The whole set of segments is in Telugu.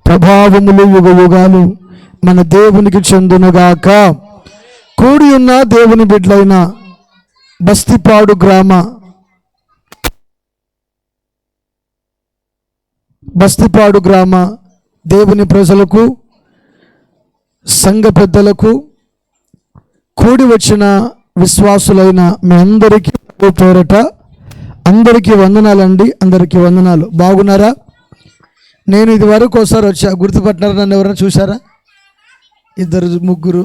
ప్రభావములు యుగయుగాలు మన దేవునికి చెందునుగాక. కూడి ఉన్న దేవుని బిడ్డలైన బస్తిపాడు గ్రామ దేవుని ప్రజలకు, సంఘ పెద్దలకు, కూడి వచ్చిన విశ్వాసులైన మీ అందరికీ పేరట అందరికీ వందనాలండి. అందరికీ వందనాలు. బాగున్నారా? నేను ఇది వరకు ఒకసారి వచ్చా, గుర్తుపట్టినారా? నన్ను ఎవరైనా చూసారా? 2 3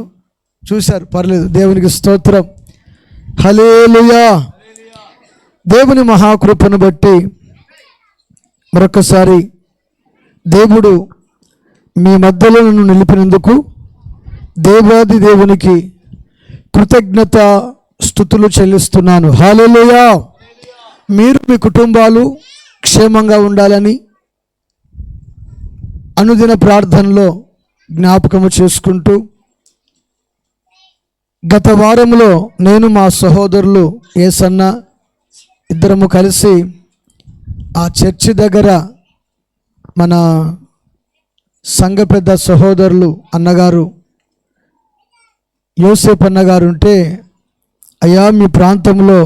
చూశారు, పర్లేదు. దేవునికి స్తోత్రం. హల్లెలూయా. దేవుని మహాకృపను బట్టి మరొకసారి దేవుడు మీ మధ్యలో నన్ను నిలిపినందుకు దేవాది దేవునికి కృతజ్ఞత స్తుతులు చెల్లిస్తున్నాను. హల్లెలూయా. మీరు మీ కుటుంబాలు క్షేమంగా ఉండాలని అనుదిన ప్రార్థనలో జ్ఞాపకము చేసుకుంటూ, గత వారంలో నేను మా సహోదరులు ఏసన్న ఇద్దరము కలిసి ఆ చర్చి దగ్గర మన సంఘ పెద్ద సహోదరులు అన్నగారు యోసేపు అన్నగారు ఉంటే, అయ్యా మీ ప్రాంతంలో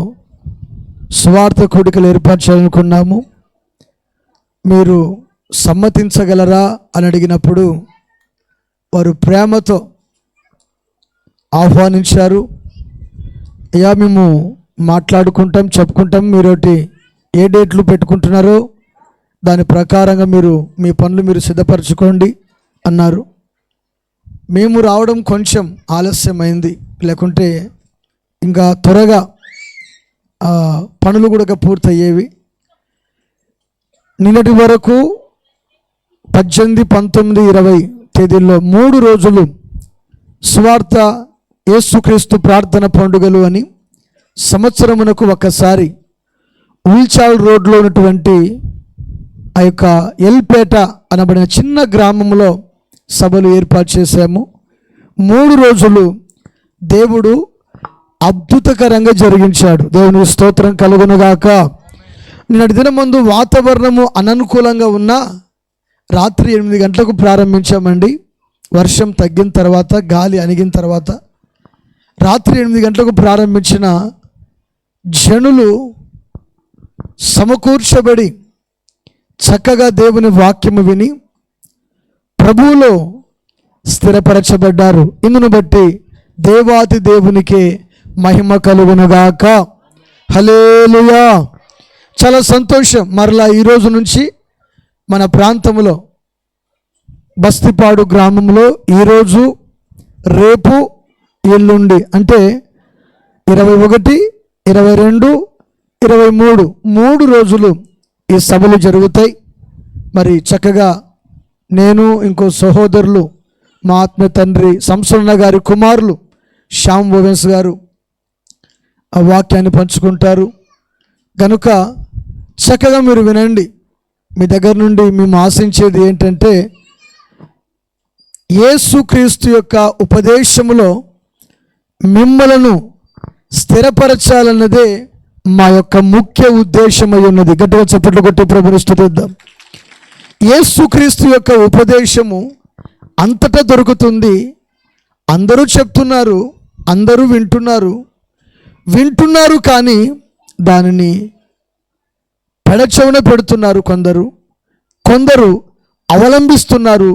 సువార్త కూడికలు ఏర్పాటు చేయాలనుకున్నాము, మీరు సమ్మతించగలరా అని అడిగినప్పుడు వారు ప్రేమతో ఆహ్వానించారు. అయ్యా మేము మాట్లాడుకుంటాం, చెప్పుకుంటాం, మీరోటి ఏ డేట్లు పెట్టుకుంటున్నారో దాని ప్రకారంగా మీరు మీ పనులు మీరు సిద్ధపరచుకోండి అన్నారు. మేము రావడం కొంచెం ఆలస్యమైంది, లేకుంటే ఇంకా త్వరగా పనులు కూడా పూర్తయ్యేవి. నిన్నటి వరకు 18, 19, 20 తేదీల్లో 3 రోజులు సువార్త యేసుక్రీస్తు ప్రార్థన పండుగలు అని సంవత్సరమునకు ఒకసారి ఉల్చాల్ రోడ్లో ఉన్నటువంటి ఆ యొక్క ఎల్పేట అనబడిన చిన్న గ్రామంలో సభలు ఏర్పాటు చేశాము. 3 రోజులు దేవుడు అద్భుతకరంగా జరిగించాడు. దేవునికి స్తోత్రం కలుగునుగాక. నిన్నటి దినం ముందు వాతావరణము అననుకూలంగా ఉన్నా రాత్రి 8 గంటలకు ప్రారంభించామండి. వర్షం తగ్గిన తర్వాత, గాలి అణిగిన తర్వాత రాత్రి 8 గంటలకు ప్రారంభించిన జనులు సమకూర్చబడి చక్కగా దేవుని వాక్యము విని ప్రభువులో స్థిరపరచబడ్డారు. ఇందును బట్టి దేవాతి దేవునికే మహిమ కలుగునుగాక. హల్లెలూయా. చాలా సంతోషం. మరలా ఈరోజు నుంచి మన ప్రాంతంలో బస్తిపాడు గ్రామంలో ఈరోజు, రేపు, ఎల్లుండి అంటే 21, 22, 23 3 రోజులు ఈ సభలు జరుగుతాయి. మరి చక్కగా నేను, ఇంకో సహోదరులు, మా ఆత్మ తండ్రి సంసన్న గారి కుమారులు శ్యామ్ ఓవెన్స్ గారు ఆ వాక్యాన్ని పంచుకుంటారు కనుక చక్కగా మీరు వినండి. మీ దగ్గర నుండి మేము ఆశించేది ఏంటంటే, యేసుక్రీస్తు యొక్క ఉపదేశములో మిమ్మలను స్థిరపరచాలన్నదే మా యొక్క ముఖ్య ఉద్దేశమై ఉన్నది. గట్టిగా చప్పట్లు కొట్టి ప్రభుని స్తుతిద్దాం. యేసుక్రీస్తు యొక్క ఉపదేశము అంతటా దొరుకుతుంది. అందరూ చెప్తున్నారు, అందరూ వింటున్నారు కానీ దానిని పెడచెవిన పెడుతున్నారు కొందరు అవలంబిస్తున్నారు,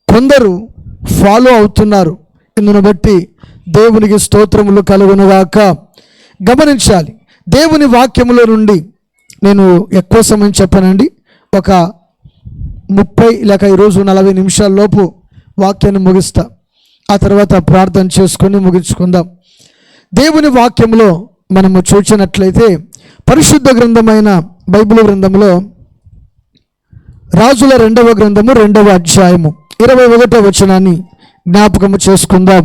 కొందరు ఫాలో అవుతున్నారు. ఇందును బట్టి దేవునికి స్తోత్రములు కలుగునుగాక. గమనించాలి, దేవుని వాక్యములో నుండి నేను ఎక్కువ సమయం చెప్పనండి. ఒక 30 లేక ఈరోజు 40 నిమిషాల లోపు వాక్యాన్ని ముగిస్తా. ఆ తర్వాత ప్రార్థన చేసుకొని ముగించుకుందాం. దేవుని వాక్యంలో మనము చూసినట్లయితే పరిశుద్ధ గ్రంథమైన బైబిల్ గ్రంథంలో రాజుల 2వ గ్రంథము 2వ అధ్యాయము 21వ వచనాన్ని జ్ఞాపకము చేసుకుందాం.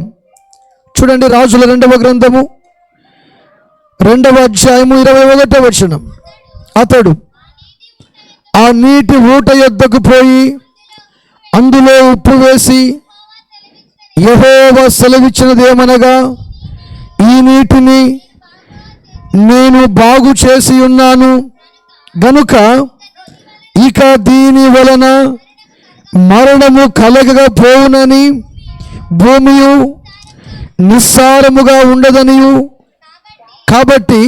చూడండి, రాజుల 2వ గ్రంథము 2వ అధ్యాయము 21వ వచనం. అతడు ఆ నీటి ఊట యొద్దకు పోయి అందులో ఉప్పు వేసి యెహోవా సెలవిచ్చినదేమనగా, ఈ నీటిని నేను బాగు చేసి ఉన్నాను గనుక ఇక దీని వలన మరణము కలగకపోవునని భూమియు నిస్సారముగా ఉండదనియు, కాబట్టి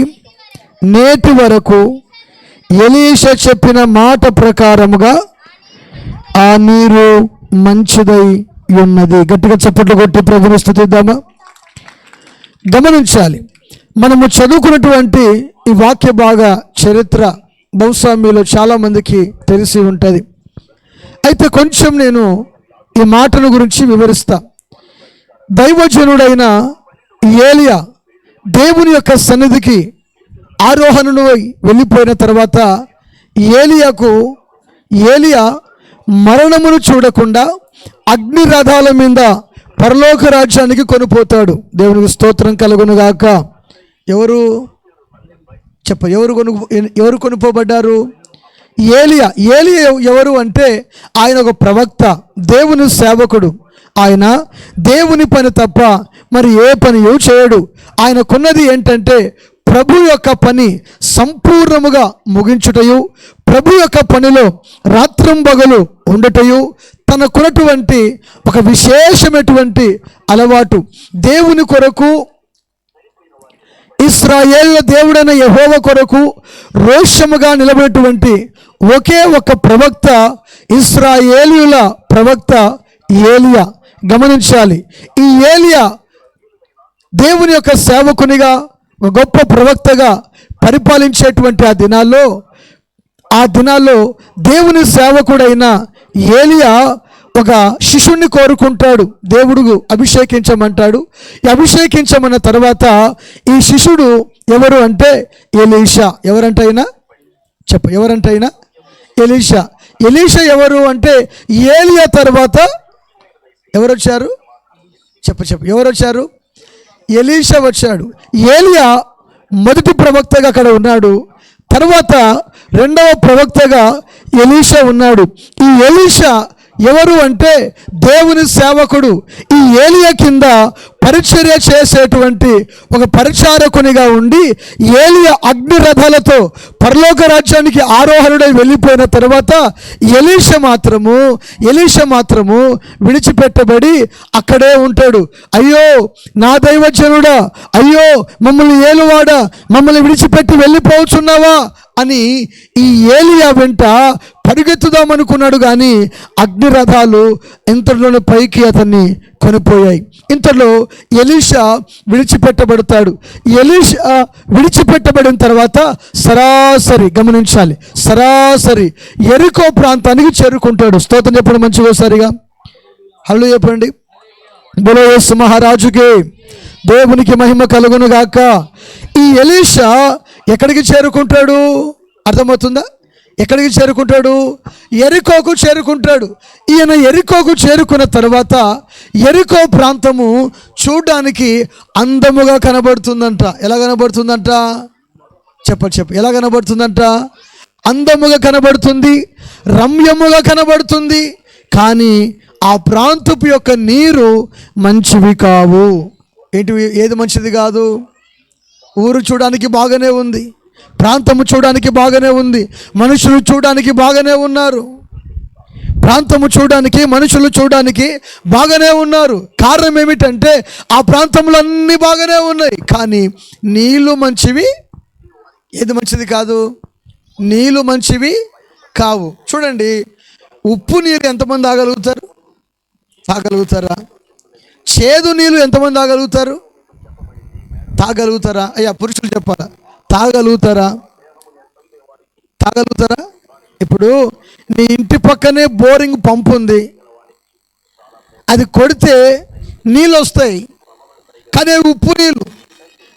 నేటి వరకు ఎలీషా చెప్పిన మాట ప్రకారముగా ఆ నీరు మంచిదై ఉన్నది. గట్టిగా చప్పట్లు కొట్టి ప్రభువుని స్తుతిద్దామా? గమనించాలి, మనము చదువుకున్నటువంటి ఈ వాక్య భాగ చరిత్ర బహుశా మీలో చాలామందికి తెలిసి ఉంటుంది. అయితే కొంచెం నేను ఈ మాటను గురించి వివరిస్తా. దైవజనుడైన ఏలియా దేవుని యొక్క సన్నిధికి ఆరోహణను వెళ్ళిపోయిన తర్వాత ఏలియా మరణమును చూడకుండా అగ్ని రథాల మీద పరలోక రాజ్యానికి కొనిపోతాడు. దేవునికి స్తోత్రం కలుగునుగాక. ఎవరు కొనుపోబడ్డారు? ఏలియా ఎవరు అంటే ఆయన ఒక ప్రవక్త, దేవుని సేవకుడు. ఆయన దేవుని పని తప్ప మరి ఏ పనియో చేయడు. ఆయనకున్నది ఏంటంటే ప్రభు యొక్క పని సంపూర్ణముగా ముగించుటయు, ప్రభు యొక్క పనిలో రాత్రింబగలు ఉండటయు తనకున్నటువంటి ఒక విశేషమైనటువంటి అలవాటు. దేవుని కొరకు, ఇశ్రాయేలు దేవుడైన యెహోవా కొరకు రోషముగా నిలబడినటువంటి ఒకే ఒక ప్రవక్త ఇశ్రాయేలీయుల ప్రవక్త ఏలియా. గమనించాలి, ఈ ఏలియా దేవుని యొక్క సేవకునిగా ఒక గొప్ప ప్రవక్తగా పరిపాలించేటువంటి ఆ దినాల్లో దేవుని సేవకుడైన ఏలియా ఒక శిష్యుణ్ణి కోరుకుంటాడు. దేవుడు అభిషేకించమంటాడు. ఈ అభిషేకించమన్న తర్వాత ఈ శిష్యుడు ఎవరు అంటే ఎలీషా. ఎవరంటైనా ఎలీషా ఎవరు అంటే ఏలియా తర్వాత ఎవరు వచ్చారు? ఎవరు వచ్చారు? ఎలీషా వచ్చాడు. ఏలియా మొదటి ప్రవక్తగా అక్కడ ఉన్నాడు. తర్వాత రెండవ ప్రవక్తగా ఎలీషా ఉన్నాడు. ఈ ఎలీషా ఎవరు అంటే దేవుని సేవకుడు. ఈ ఏలియా కింద పరిచర్య చేసేటువంటి ఒక పరిచారకునిగా ఉండి ఏలియా అగ్ని రథాలతో పరలోక రాజ్యానికి ఆరోహణుడై వెళ్ళిపోయిన తర్వాత ఎలీషా మాత్రము విడిచిపెట్టబడి అక్కడే ఉంటాడు. అయ్యో నా దైవజనుడా, అయ్యో మమ్మల్ని ఏలువాడా, మమ్మల్ని విడిచిపెట్టి వెళ్ళిపోతున్నావా అని ఈ ఏలియా వెంట పరిగెత్తుదామనుకున్నాడు. కానీ అగ్ని రథాలు ఇంతలోనే పైకి అతన్ని కొనిపోయాయి. ఇంతలో ఎలీషా విడిచిపెట్టబడతాడు. ఎలీషా విడిచిపెట్టబడిన తర్వాత సరాసరి యెరికో ప్రాంతానికి చేరుకుంటాడు. స్తోత్రం చెప్పండి మంచిగా ఒకసారిగా. హల్లెలూయా చెప్పండి. బోలో యేసు మహారాజుకి, దేవునికి మహిమ కలుగును గాక. ఈ ఎలీషా ఎక్కడికి చేరుకుంటాడు? అర్థమవుతుందా? ఎక్కడికి చేరుకుంటాడు? యెరికోకు చేరుకుంటాడు. ఈయన యెరికోకు చేరుకున్న తర్వాత యెరికో ప్రాంతము చూడడానికి అందముగా కనబడుతుందంట. ఎలా కనబడుతుందంట? ఎలా కనబడుతుందంట? అందముగా కనబడుతుంది, రమ్యముగా కనబడుతుంది. కానీ ఆ ప్రాంతపు యొక్క నీరు మంచివి కావు. ఏది మంచిది కాదు? ఊరు చూడడానికి బాగానే ఉంది, ప్రాంతము చూడడానికి బాగానే ఉంది, మనుషులు చూడడానికి బాగానే ఉన్నారు. ప్రాంతము చూడడానికి, మనుషులు చూడడానికి బాగానే ఉన్నారు. కారణం ఏమిటంటే ఆ ప్రాంతంలో అన్నీ బాగానే ఉన్నాయి, కానీ నీళ్ళు మంచివి. ఏది మంచిది కాదు? నీళ్ళు మంచివి కావు. చూడండి, ఉప్పు నీరు ఎంతమంది తాగలుగుతారా? చేదు నీళ్ళు ఎంతమంది తాగలుగుతారా? అయ్యా పురుషులు చెప్పాలా, తాగలుగుతారా? ఇప్పుడు నీ ఇంటి పక్కనే బోరింగ్ పంపు ఉంది, అది కొడితే నీళ్ళు వస్తాయి, కానీ ఉప్పు నీళ్ళు.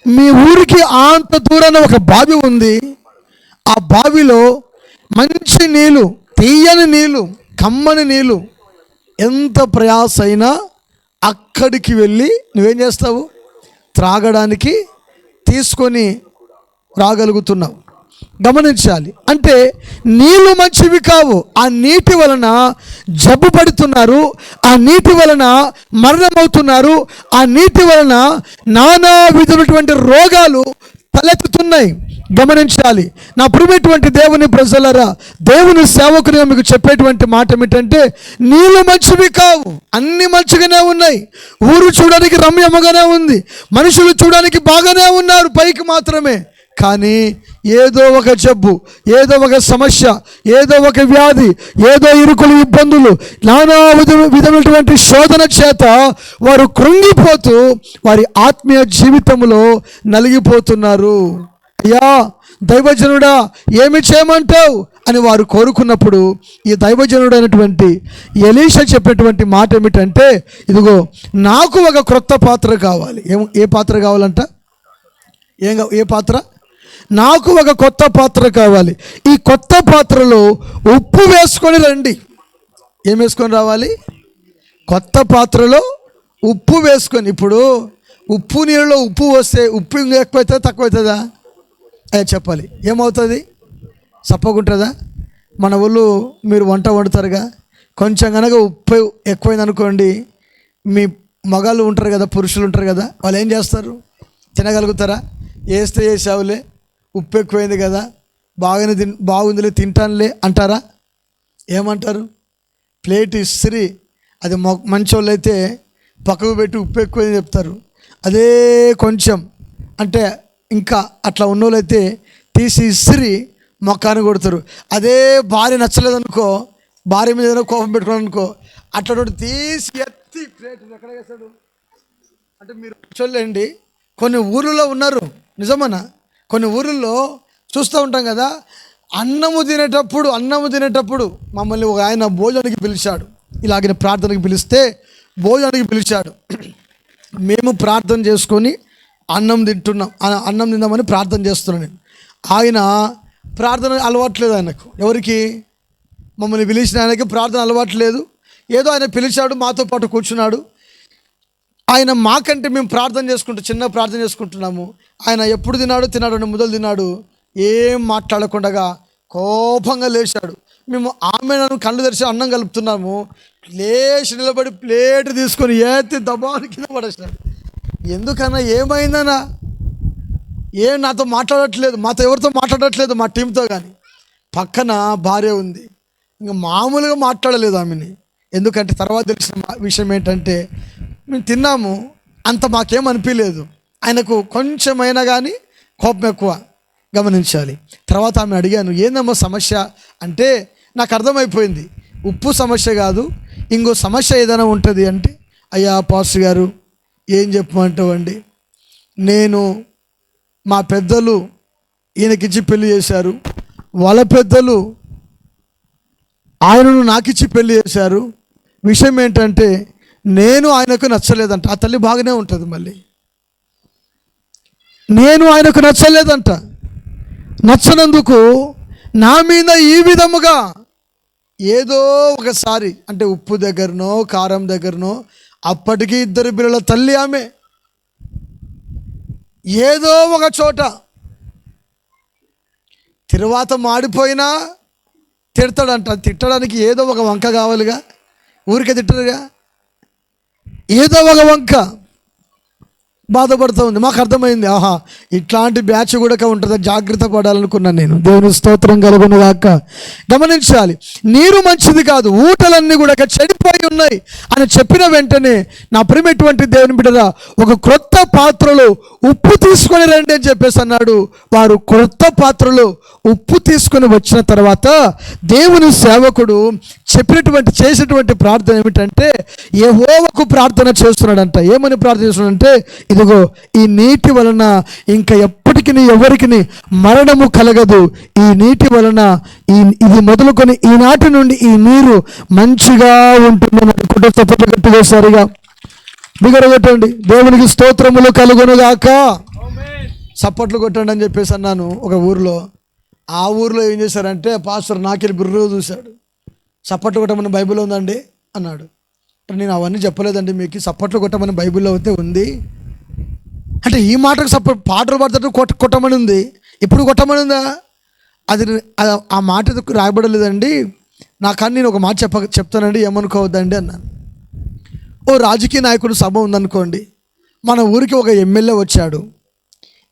మీ ఊరికి అంత దూరాన ఒక బావి ఉంది, ఆ బావిలో మంచి నీళ్ళు, తీయని నీళ్ళు, కమ్మని నీళ్ళు. ఎంత ప్రయాస అయినా అక్కడికి వెళ్ళి నువ్వేం చేస్తావు? త్రాగడానికి తీసుకొని రాగలుగుతున్నావు. గమనించాలి, అంటే నీళ్ళు మంచివి కావు. ఆ నీటి వలన జబ్బు పడుతున్నారు, ఆ నీటి వలన మరణమవుతున్నారు, ఆ నీటి వలన నానా విధమైనటువంటి రోగాలు తలెత్తుతున్నాయి. గమనించాలి. నా ప్రియమైనటువంటి దేవుని ప్రజలరా, దేవుని సేవకునిగా మీకు చెప్పేటువంటి మాట ఏమిటంటే, నీళ్ళు మంచివి కావు, అన్ని మంచిగానే ఉన్నాయి. ఊరు చూడడానికి రమ్యముగానే ఉంది, మనుషులు చూడడానికి బాగానే ఉన్నారు పైకి మాత్రమే. కానీ ఏదో ఒక జబ్బు, ఏదో ఒక సమస్య, ఏదో ఒక వ్యాధి, ఏదో ఇరుకులు, ఇబ్బందులు, నానా విధమైనటువంటి శోధన చేత వారు కృంగిపోతూ వారి ఆత్మీయ జీవితంలో నలిగిపోతున్నారు. అయ్యా దైవజనుడా ఏమి చేయమంటావు అని వారు కోరుకున్నప్పుడు, ఈ దైవజనుడు అయినటువంటి ఎలీషా చెప్పినటువంటి మాట ఏమిటంటే, ఇదిగో నాకు ఒక క్రొత్త పాత్ర కావాలి. ఏ పాత్ర కావాలంట? ఏ పాత్ర? నాకు ఒక కొత్త పాత్ర కావాలి. ఈ కొత్త పాత్రలో ఉప్పు వేసుకొని రండి. ఏం వేసుకొని రావాలి? కొత్త పాత్రలో ఉప్పు వేసుకొని. ఇప్పుడు ఉప్పు నీళ్ళలో ఉప్పు వస్తే ఉప్పు ఇంకా ఎక్కువవుతుందా తక్కువవుతుందా? అదే చెప్పాలి. ఏమవుతుంది? చప్పకుంటుందా? మన ఊళ్ళు మీరు వంట వండుతారుగా, కొంచెం కనుక ఉప్పు ఎక్కువైంది అనుకోండి, మీ మగాళ్ళు ఉంటారు కదా, పురుషులు ఉంటారు కదా, వాళ్ళు ఏం చేస్తారు? తినగలుగుతారా? వేస్తే వేసావులే, ఉప్పు ఎక్కువైంది కదా, బాగుందిలే తింటానులే అంటారా? ఏమంటారు? ప్లేట్ ఇస్త్రీ అది మంచోళ్ళు అయితే పక్కకు పెట్టి ఉప్పు ఎక్కువైంది చెప్తారు. అదే కొంచెం అంటే ఇంకా అట్లా ఉన్నోళ్ళు అయితే తీసి ఇస్త్రీ మొక్కాన్ని కొడతారు. అదే భార్య నచ్చలేదనుకో, భార్య మీద ఏదైనా కోపం పెట్టుకున్నాను అనుకో, అట్లా తీసి ఎత్తి ప్లేట్ ఎక్కడ వేస్తాడు అంటే, మీరు చూడండి కొన్ని ఊళ్ళలో ఉన్నారు, నిజమన్నా, కొన్ని ఊళ్ళల్లో చూస్తూ ఉంటాం కదా, అన్నము తినేటప్పుడు మమ్మల్ని ఒక ఆయన భోజనానికి పిలిచాడు. ఇలాగిన ప్రార్థనకి పిలిస్తే భోజనానికి పిలిచాడు. మేము ప్రార్థన చేసుకొని అన్నం తిందామని ప్రార్థన చేస్తున్నాను నేను. ఆయన ప్రార్థన అలవాట్లేదు ఆయనకు. ఎవరికి? మమ్మల్ని పిలిచిన ఆయనకి ప్రార్థన అలవాట్లేదు. ఏదో ఆయన పిలిచాడు, మాతో పాటు కూర్చున్నాడు. ఆయన మాకంటే మేము చిన్న ప్రార్థన చేసుకుంటున్నాము. ఆయన ఎప్పుడు తిన్నాడు 2 ముద్దలు తిన్నాడు. ఏం మాట్లాడకుండా కోపంగా లేచాడు. మేము ఆమెను కళ్ళు తెరిచి అన్నం కలుపుతున్నాము. లేచి నిలబడి ప్లేట్ తీసుకొని ఎత్తి దబాని కింద పడేసినాడు. ఎందుకన్నా? ఏమైందన్నా? నాతో మాట్లాడట్లేదు, ఎవరితో మాట్లాడట్లేదు, మా టీంతో. కానీ పక్కన భార్య ఉంది, ఇంకా మామూలుగా మాట్లాడలేదు ఆమెని. ఎందుకంటే తర్వాత తెలిసిన విషయం ఏంటంటే, మేము తిన్నాము, అంత మాకేం అనిపించలేదు. ఆయనకు కొంచెమైనా కానీ కోపం ఎక్కువ. గమనించాలి. తర్వాత ఆమె అడిగాను, ఏందమ్మా సమస్య అంటే, నాకు అర్థమైపోయింది, ఉప్పు సమస్య కాదు, ఇంకో సమస్య ఏదైనా ఉంటుంది అంటే, అయ్యా పాస్టర్ గారు ఏం చెప్పమంటావండి, నేను మా పెద్దలు ఈయనకిచ్చి పెళ్లి చేశారు, వాళ్ళ పెద్దలు ఆయనను నాకిచ్చి పెళ్లి చేశారు. విషయం ఏంటంటే నేను ఆయనకు నచ్చలేదంట. ఆ తల్లి బాగానే ఉంటుంది, మళ్ళీ నేను ఆయనకు నచ్చలేదంట. నచ్చనందుకు నా మీద ఈ విధముగా ఏదో ఒకసారి అంటే ఉప్పు దగ్గరనో కారం దగ్గరనో, అప్పటికి 2 పిల్లల తల్లి ఆమె, ఏదో ఒక చోట తిరువాత మాడిపోయినా తిడతాడంట. తిట్టడానికి ఏదో ఒక వంక కావాలిగా, ఊరికే తిట్టరుగా, ఏదో ఒక వంక బాధపడుతూ ఉంది. మాకు అర్థమైంది, ఆహా ఇట్లాంటి బ్యాచ్ కూడా ఉంటుంది, జాగ్రత్త పడాలనుకున్నాను నేను. దేవుని స్తోత్రం కలుగును గాక. గమనించాలి, నీరు మంచిది కాదు, ఊటలన్నీ కూడా చెడిపోయి ఉన్నాయి అని చెప్పిన వెంటనే, నా ప్రియమైనటువంటి దేవుని బిడ్డరా, ఒక క్రొత్త పాత్రలో ఉప్పు తీసుకొని రండి అని చెప్పేసి అన్నాడు. వారు క్రొత్త పాత్రలో ఉప్పు తీసుకొని వచ్చిన తర్వాత దేవుని సేవకుడు చేసినటువంటి ప్రార్థన ఏమిటంటే, యెహోవాకు ప్రార్థన చేస్తున్నాడంట. ఏమని ప్రార్థన చేస్తున్నాడంటే, ఇదిగో ఈ నీటి వలన ఇంకా ఎప్పటికీ ఎవరికి మరణము కలగదు, ఈ నీటి వలన ఇది మొదలుకొని ఈనాటి నుండి ఈ నీరు మంచిగా ఉంటుందని అనుకుంటే చప్పట్లు గట్టిగా సరిగా బిగరగొట్టండి. దేవునికి స్తోత్రములు కలుగునుగాక. చప్పట్లు కొట్టండి అని చెప్పేసి అన్నాను ఒక ఊరిలో. ఆ ఊరిలో ఏం చేశారంటే, పాస్టర్ నాకెళ్ళి బిర్రు చూశాడు. చప్పట్లు కొట్టమని బైబిల్లో ఉందండి అన్నాడు. నేను అవన్నీ చెప్పలేదండి మీకు, చప్పట్లు కొట్టమని బైబిల్లో అయితే ఉంది అంటే, ఈ మాటకు పాటలు పాడుతూ కొట్టమని ఉంది, ఇప్పుడు కొట్టమని ఉందా? అది ఆ మాట రాయబడలేదండి. నాకని నేను ఒక మాట చెప్తానండి, ఏమనుకోవద్దండి అన్నాను. ఓ రాజకీయ నాయకుడు సభ ఉందనుకోండి, మన ఊరికి ఒక ఎమ్మెల్యే వచ్చాడు.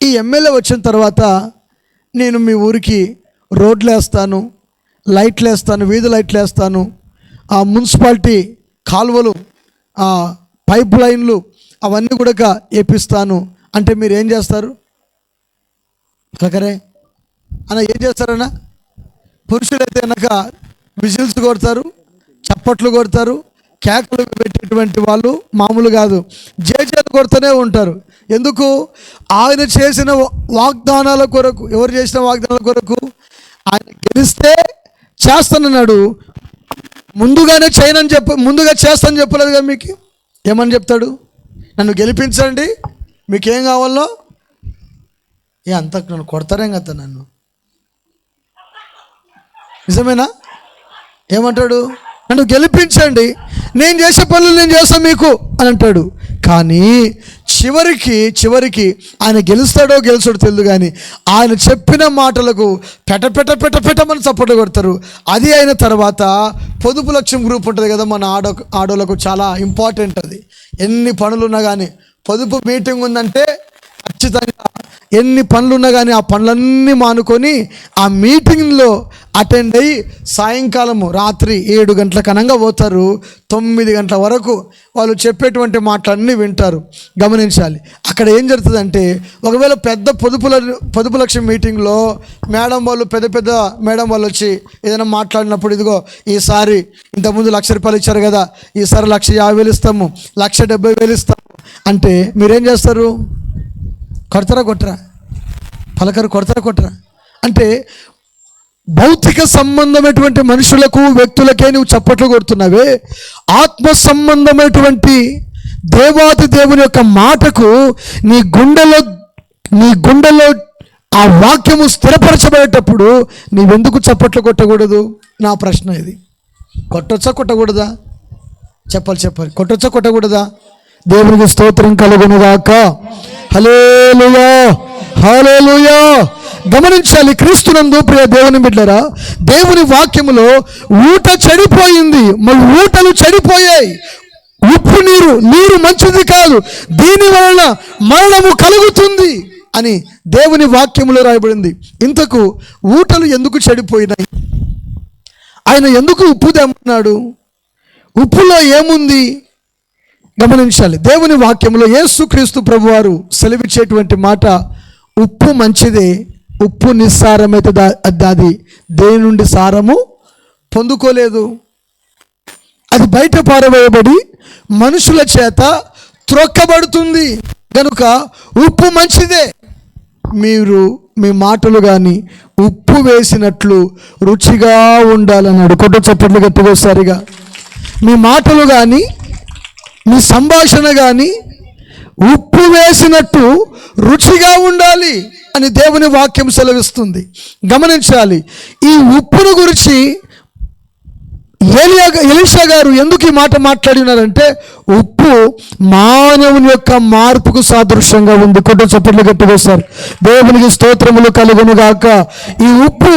ఈ ఎమ్మెల్యే వచ్చిన తర్వాత నేను మీ ఊరికి రోడ్లు వేస్తాను, లైట్లు వేస్తాను, వీధి లైట్లు వేస్తాను, ఆ మున్సిపాలిటీ కాలువలు, ఆ పైప్ లైన్లు అవన్నీ కూడా వేపిస్తాను అంటే మీరు ఏం చేస్తారు? కలకరే అన్న ఏం చేస్తారన్నా? పురుషులైతే కనుక విజిల్స్ కొడతారు, చప్పట్లు కొడతారు, కేకలు పెట్టేటువంటి వాళ్ళు మామూలు కాదు, జేజేలు కొడుతూనే ఉంటారు. ఎందుకు? ఆయన చేసిన వాగ్దానాల కొరకు. ఎవరు చేసిన వాగ్దానాల కొరకు? ఆయన గెలిస్తే చేస్తానన్నాడు. ముందుగానే చేయనని ముందుగా చేస్తానని చెప్పలేదు కదా మీకు. ఏమని చెప్తాడు? నన్ను గెలిపించండి, మీకేం కావాలో. అంత నన్ను కొడతారేం కదా నన్ను. నిజమేనా? ఏమంటాడు? నన్ను గెలిపించండి, నేను చేసే పనులు నేను చేస్తాను మీకు అని అంటాడు. కానీ చివరికి ఆయన గెలుస్తాడో తెలియదు, కానీ ఆయన చెప్పిన మాటలకు పెట్టమని చప్పట్లు కొడతారు. అది అయిన తర్వాత పొదుపు లక్ష్యం గ్రూప్ ఉంటుంది కదా, మన ఆడోళ్ళకు చాలా ఇంపార్టెంట్. అది ఎన్ని పనులున్నా కానీ, పొదుపు మీటింగ్ ఉందంటే ఖచ్చితంగా ఎన్ని పనులున్నా కానీ ఆ పనులన్నీ మానుకొని ఆ మీటింగ్లో అటెండ్ అయ్యి సాయంకాలము రాత్రి 7 గంటల కనంగా పోతారు. 9 గంటల వరకు వాళ్ళు చెప్పేటువంటి మాటలన్నీ వింటారు. గమనించాలి. అక్కడ ఏం జరుగుతుందంటే, ఒకవేళ పెద్ద పొదుపు లక్ష్యం మీటింగ్లో పెద్ద మేడం వాళ్ళు వచ్చి ఏదైనా మాట్లాడినప్పుడు, ఇదిగో ఈసారి ఇంతకుముందు ₹1,00,000 ఇచ్చారు కదా, ఈసారి 1,50,000 ఇస్తాము, 1,70,000 ఇస్తాము అంటే మీరేం చేస్తారు? కొడతారా కొట్టరా? పలకరు. కొడతారా? అంటే భౌతిక సంబంధమైనటువంటి మనుషులకు, వ్యక్తులకే నువ్వు చప్పట్లు కొడుతున్నావే, ఆత్మ సంబంధమైనటువంటి దేవాది దేవుని యొక్క మాటకు నీ గుండెలో ఆ వాక్యము స్థిరపరచబడేటప్పుడు నీవెందుకు చప్పట్లు కొట్టకూడదు? నా ప్రశ్న ఇది. కొట్టొచ్చా కొట్టకూడదా? చెప్పాలి. కొట్టొచ్చా కొట్టకూడదా? దేవునికి స్తోత్రం కలుగునుగాక. హల్లెలూయా, హల్లెలూయా. గమనించాలి. క్రీస్తునందు ప్రియ దేవుని బిడ్డలారా, దేవుని వాక్యములో ఊట చెడిపోయింది, మరి ఊటలు చెడిపోయాయి. ఉప్పు నీరు మంచిది కాదు, దీని వలన మరణము కలుగుతుంది అని దేవుని వాక్యములో రాయబడింది. ఇంతకు ఊటలు ఎందుకు చెడిపోయినాయి? ఆయన ఎందుకు ఉప్పు తెమ్మన్నాడు? ఉప్పులో ఏముంది? గమనించాలి. దేవుని వాక్యంలో యేసుక్రీస్తు ప్రభువారు సెలవిచ్చేటువంటి మాట, ఉప్పు మంచిదే, ఉప్పు నిస్సారమైతే అది దేని నుండి సారము పొందుకోలేదు, అది బయట పారవేయబడి మనుషుల చేత త్రొక్కబడుతుంది. కనుక ఉప్పు మంచిదే. మీరు మీ మాటలు కానీ ఉప్పు వేసినట్లు రుచిగా ఉండాలన్నాడు. కొట్టు చప్పట్లు గట్టిగోసారిగా. మీ మాటలు కానీ మీ సంభాషణ కానీ ఉప్పు వేసినట్టు రుచిగా ఉండాలి అని దేవుని వాక్యం సెలవిస్తుంది. గమనించాలి. ఈ ఉప్పును గురించి ఎలీషా గారు ఎందుకు ఈ మాట మాట్లాడినారంటే, ఉప్పు మానవుని యొక్క మార్పుకు సాదృశ్యంగా ఉంది. కొట్టు చప్పట్లు గట్టిగోసారి. దేవునికి స్తోత్రములు కలుగును గాక. ఈ ఉప్పు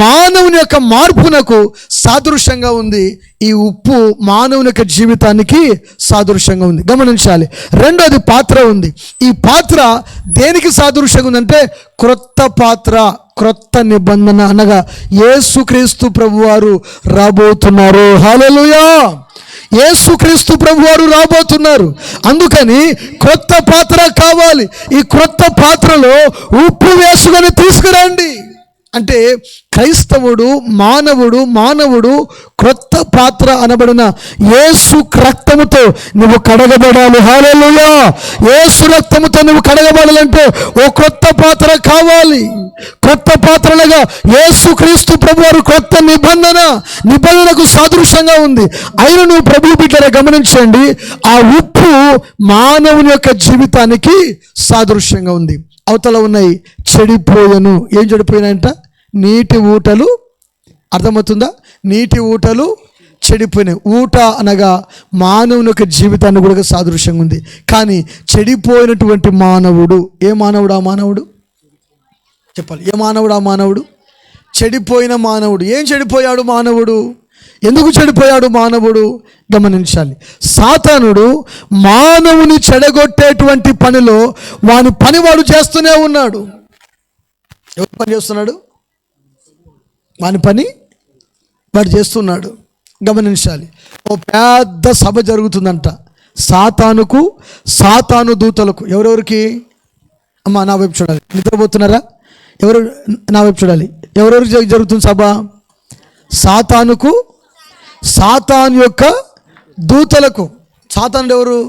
మానవుని యొక్క మార్పునకు సాదృశ్యంగా ఉంది. ఈ ఉప్పు మానవుని యొక్క జీవితానికి సాదృశ్యంగా ఉంది. గమనించాలి. రెండోది పాత్ర ఉంది. ఈ పాత్ర దేనికి సాదృశ్యంగా ఉందంటే, క్రొత్త పాత్ర, క్రొత్త నిబంధన అనగా యేసుక్రీస్తు ప్రభువారు రాబోతున్నారు. హల్లెలూయా. యేసుక్రీస్తు ప్రభువారు రాబోతున్నారు. అందుకని క్రొత్త పాత్ర కావాలి. ఈ క్రొత్త పాత్రలో ఉప్పు వేసుకొని తీసుకురండి అంటే, క్రైస్తవుడు మానవుడు క్రొత్త పాత్ర అనబడిన యేసు రక్తముతో నువ్వు కడగబడాలి. హల్లెలూయా. యేసు రక్తముతో నువ్వు కడగబడాలంటే ఓ క్రొత్త పాత్ర కావాలి. క్రొత్త పాత్రలుగా యేసుక్రీస్తు ప్రభువారు క్రొత్త నిబంధనకు సాదృశ్యంగా ఉంది. అయినా నువ్వు ప్రభు బిడ్డల గమనించండి, ఆ ఉప్పు మానవుని యొక్క జీవితానికి సాదృశ్యంగా ఉంది. అవతల ఉన్నాయి చెడిపోయను. ఏం చెడిపోయినాయంట? నీటి ఊటలు. అర్థమవుతుందా? నీటి ఊటలు చెడిపోయినాయి. ఊట అనగా మానవుని యొక్క జీవితాన్ని కూడా సాదృశ్యంగా ఉంది. కానీ చెడిపోయినటువంటి మానవుడు, ఏ మానవుడు? ఆ మానవుడు చెప్పాలి. ఏ మానవుడు? ఆ మానవుడు చెడిపోయిన మానవుడు. ఏం చెడిపోయాడు మానవుడు? ఎందుకు చెడిపోయాడు మానవుడు? గమనించాలి. సాతానుడు మానవుని చెడగొట్టేటువంటి పనిలో వాని పని వాడు చేస్తూనే ఉన్నాడు. ఎవరు పని చేస్తున్నాడు? వాని పని వాడు చేస్తున్నాడు. గమనించాలి. ఓ పెద్ద సభ జరుగుతుందంట. సాతానుకు, సాతాను దూతలకు. ఎవరెవరికి? అమ్మ నా వైపు చూడాలి. నిద్రపోతున్నారా? ఎవరు నా వైపు చూడాలి. ఎవరెవరికి జరుగుతుంది సభ? సాతానుకు, సాతాను యొక్క దూతలకు. సాతానుడు ఎవరు?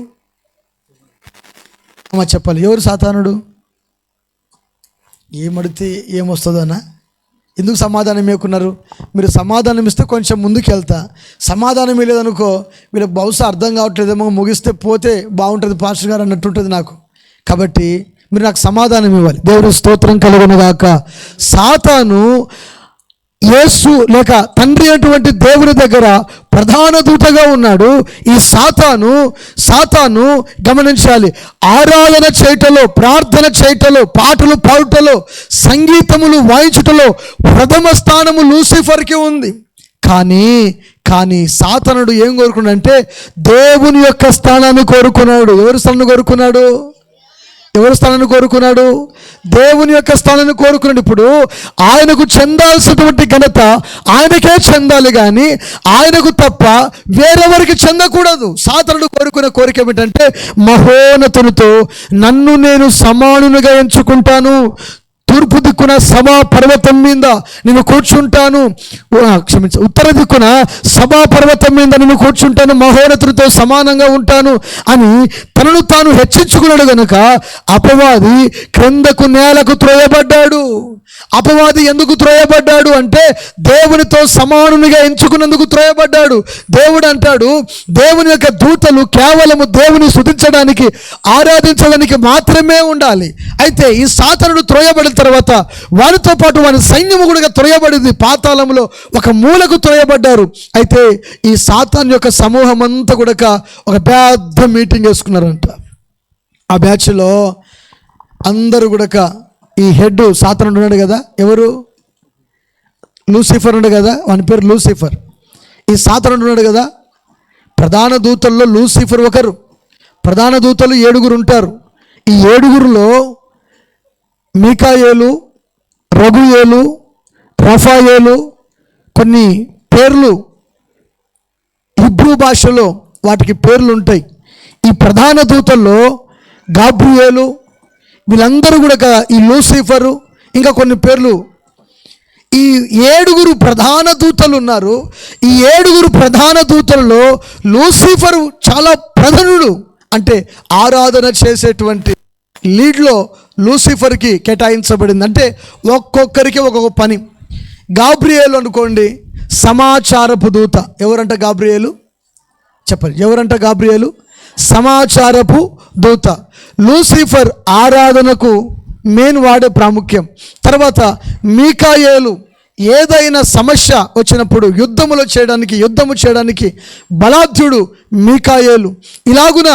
అమ్మ చెప్పాలి. ఎవరు సాతానుడు? ఏమడితే ఏమొస్తుందన్నా? ఎందుకు సమాధానం ఇవ్వకున్నారు? మీరు సమాధానం ఇస్తే కొంచెం ముందుకు వెళ్తా. సమాధానం ఇవ్వలేదనుకో వీళ్ళకి బహుశా అర్థం కావట్లేదేమో, ముగిస్తే పోతే బాగుంటుంది పాస్టర్ గారు అన్నట్టుంటుంది నాకు. కాబట్టి మీరు నాకు సమాధానం ఇవ్వాలి. దేవుడు స్తోత్రం కలుగును గాక. సాతాను యేసు లేక తండ్రి అటువంటి దేవుని దగ్గర ప్రధాన దూతగా ఉన్నాడు. ఈ సాతాను గమనించాలి, ఆరాధన చేయటలో, ప్రార్థన చేయటలో, పాటలు పాడుటలో, సంగీతములు వాయించుటలో ప్రథమ స్థానము లూసిఫర్కి ఉంది. కానీ సాతానుడు ఏం కోరుకున్నాడంటే దేవుని యొక్క స్థానాన్ని కోరుకున్నాడు. ఎవరి స్థానాన్ని కోరుకున్నాడు? ఎవరి స్థానాన్ని కోరుకున్నాడు? దేవుని యొక్క స్థానాన్ని కోరుకున్నాడు. ఇప్పుడు ఆయనకు చెందాల్సినటువంటి ఘనత ఆయనకే చెందాలి, కానీ ఆయనకు తప్ప వేరెవరికి చెందకూడదు. సాతానుడు కోరుకునే కోరిక ఏమిటంటే మహోన్నతునితో నన్ను నేను సమానునిగా ఎంచుకుంటాను, తూర్పు దిక్కున సభా పర్వతం మీద నేను కూర్చుంటాను, ఉత్తర దిక్కున సభా పర్వతం మీద నేను కూర్చుంటాను, మహోన్నతుడితో సమానంగా ఉంటాను అని తనను తాను హెచ్చించుకున్నాడు. గనుక అపవాది క్రిందకు నేలకు త్రోయబడ్డాడు. అపవాది ఎందుకు త్రోయబడ్డాడు అంటే దేవునితో సమానునిగా ఎంచుకున్నందుకు త్రోయబడ్డాడు. దేవుడు అంటాడు, దేవుని యొక్క దూతలు కేవలము దేవుని స్తుతించడానికి, ఆరాధించడానికి మాత్రమే ఉండాలి. అయితే ఈ సాతానుడు త్రోయబడిన తర్వాత వారితో పాటు వారి సైన్యము కూడా త్రోయబడింది. పాతాళంలో ఒక మూలకు త్రోయబడ్డారు. అయితే ఈ సాతాను యొక్క సమూహం అంతా కూడా ఒక పెద్ద మీటింగ్ వేసుకున్నారంట. ఆ బ్యాచ్లో అందరూ కూడా ఈ హెడ్ సాతానుడు ఉన్నాడు కదా, ఎవరు? లూసిఫర్ ఉన్నాడు కదా, వాని పేరు లూసిఫర్. ఈ సాతానుడు ఉన్నాడు కదా, ప్రధాన దూతల్లో లూసిఫర్ ఒకరు. ప్రధాన దూతలు 7 ఉంటారు. ఈ 7లో మీకాయేలు, రఘుయేలు, రఫాయేలు, కొన్ని పేర్లు హిబ్రూ భాషలో వాటికి పేర్లు ఉంటాయి. ఈ ప్రధాన దూతల్లో గాబ్రియేలు, వీళ్ళందరూ కూడా ఈ లూసిఫరు, ఇంకా కొన్ని పేర్లు, ఈ 7 ప్రధాన దూతలు ఉన్నారు. ఈ 7 ప్రధాన దూతలలో లూసిఫరు చాలా ప్రధానుడు. అంటే ఆరాధన చేసేటువంటి లీడ్లో లూసిఫర్కి కేటాయించబడింది. అంటే ఒక్కొక్కరికి ఒక్కొక్క పని. గాబ్రియేలు అనుకోండి, సమాచారపు దూత. ఎవరంట గాబ్రియేలు? చెప్పండి, ఎవరంట గాబ్రియేలు? సమాచారపు దూత. లూసిఫర్ ఆరాధనకు మెయిన్ వాడే ప్రాముఖ్యం. తర్వాత మీకాయేలు ఏదైనా సమస్య వచ్చినప్పుడు యుద్ధము చేయడానికి బలాఢ్యుడు మీకాయేలు. ఇలాగున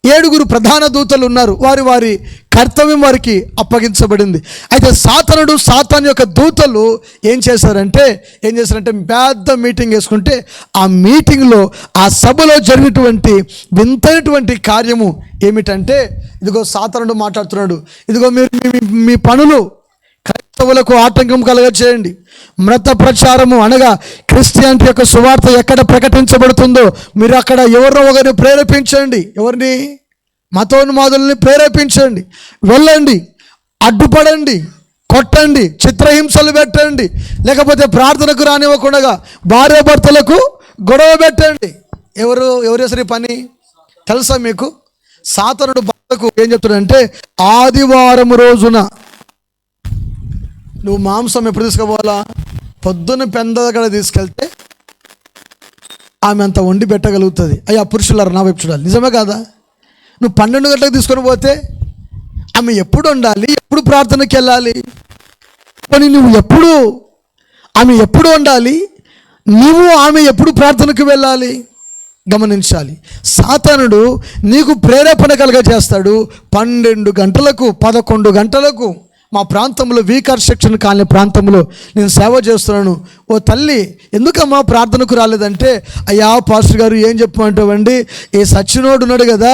7 ప్రధాన దూతలు ఉన్నారు. వారి కర్తవ్యం వారికి అప్పగించబడింది. అయితే సాతాను యొక్క దూతలు ఏం చేశారంటే పెద్ద మీటింగ్ వేసుకుంటే ఆ మీటింగ్లో, ఆ సభలో జరిగినటువంటి వింతైనటువంటి కార్యము ఏమిటంటే, ఇదిగో సాతానుడు మాట్లాడుతున్నాడు, ఇదిగో మీరు మీ పనులు క్రైస్తవులకు ఆటంకం కలగచేయండి. మత ప్రచారము అనగా క్రిస్టియానిటీ యొక్క సువార్త ఎక్కడ ప్రకటించబడుతుందో మీరు అక్కడ ఎవరినో ఒకరిని ప్రేరేపించండి. ఎవరిని? మతోన్మాదుల్ని ప్రేరేపించండి. వెళ్ళండి, అడ్డుపడండి, కొట్టండి, చిత్రహింసలు పెట్టండి, లేకపోతే ప్రార్థనకు రానివ్వకుండా భార్యాభర్తలకు గొడవ పెట్టండి. ఎవరు చేసిన పని తెలుసా మీకు? సాతానుడు భర్తకు ఏం చెప్తాడంటే, ఆదివారం రోజున నువ్వు మాంసం ఎప్పుడు తీసుకుపోవాలా? పొద్దున్న పెంద దగ్గర తీసుకెళ్తే ఆమె అంత వండి పెట్టగలుగుతుంది. అయ్యా పురుషులారా నా వైపు చూడాలి, నిజమే కాదా? నువ్వు 12 గంటలకు తీసుకొని పోతే ఆమె ఎప్పుడు వండాలి? ఎప్పుడు ప్రార్థనకి వెళ్ళాలి? ఆమె ఎప్పుడు వండాలి? ఆమె ఎప్పుడు ప్రార్థనకు వెళ్ళాలి? గమనించాలి. సాతానుడు నీకు ప్రేరేపణ కలుగజేస్తాడు. 12 గంటలకు, 11 గంటలకు మా ప్రాంతంలో వీకార్ సెక్షన్ కాలనీ ప్రాంతంలో నేను సేవ చేస్తున్నాను. ఓ తల్లి ఎందుకమ్మా ప్రార్థనకు రాలేదంటే, అయ్యా పాస్టర్ గారు ఏం చెప్పమంటావండి, ఈ సచ్చినోడు ఉన్నాడు కదా,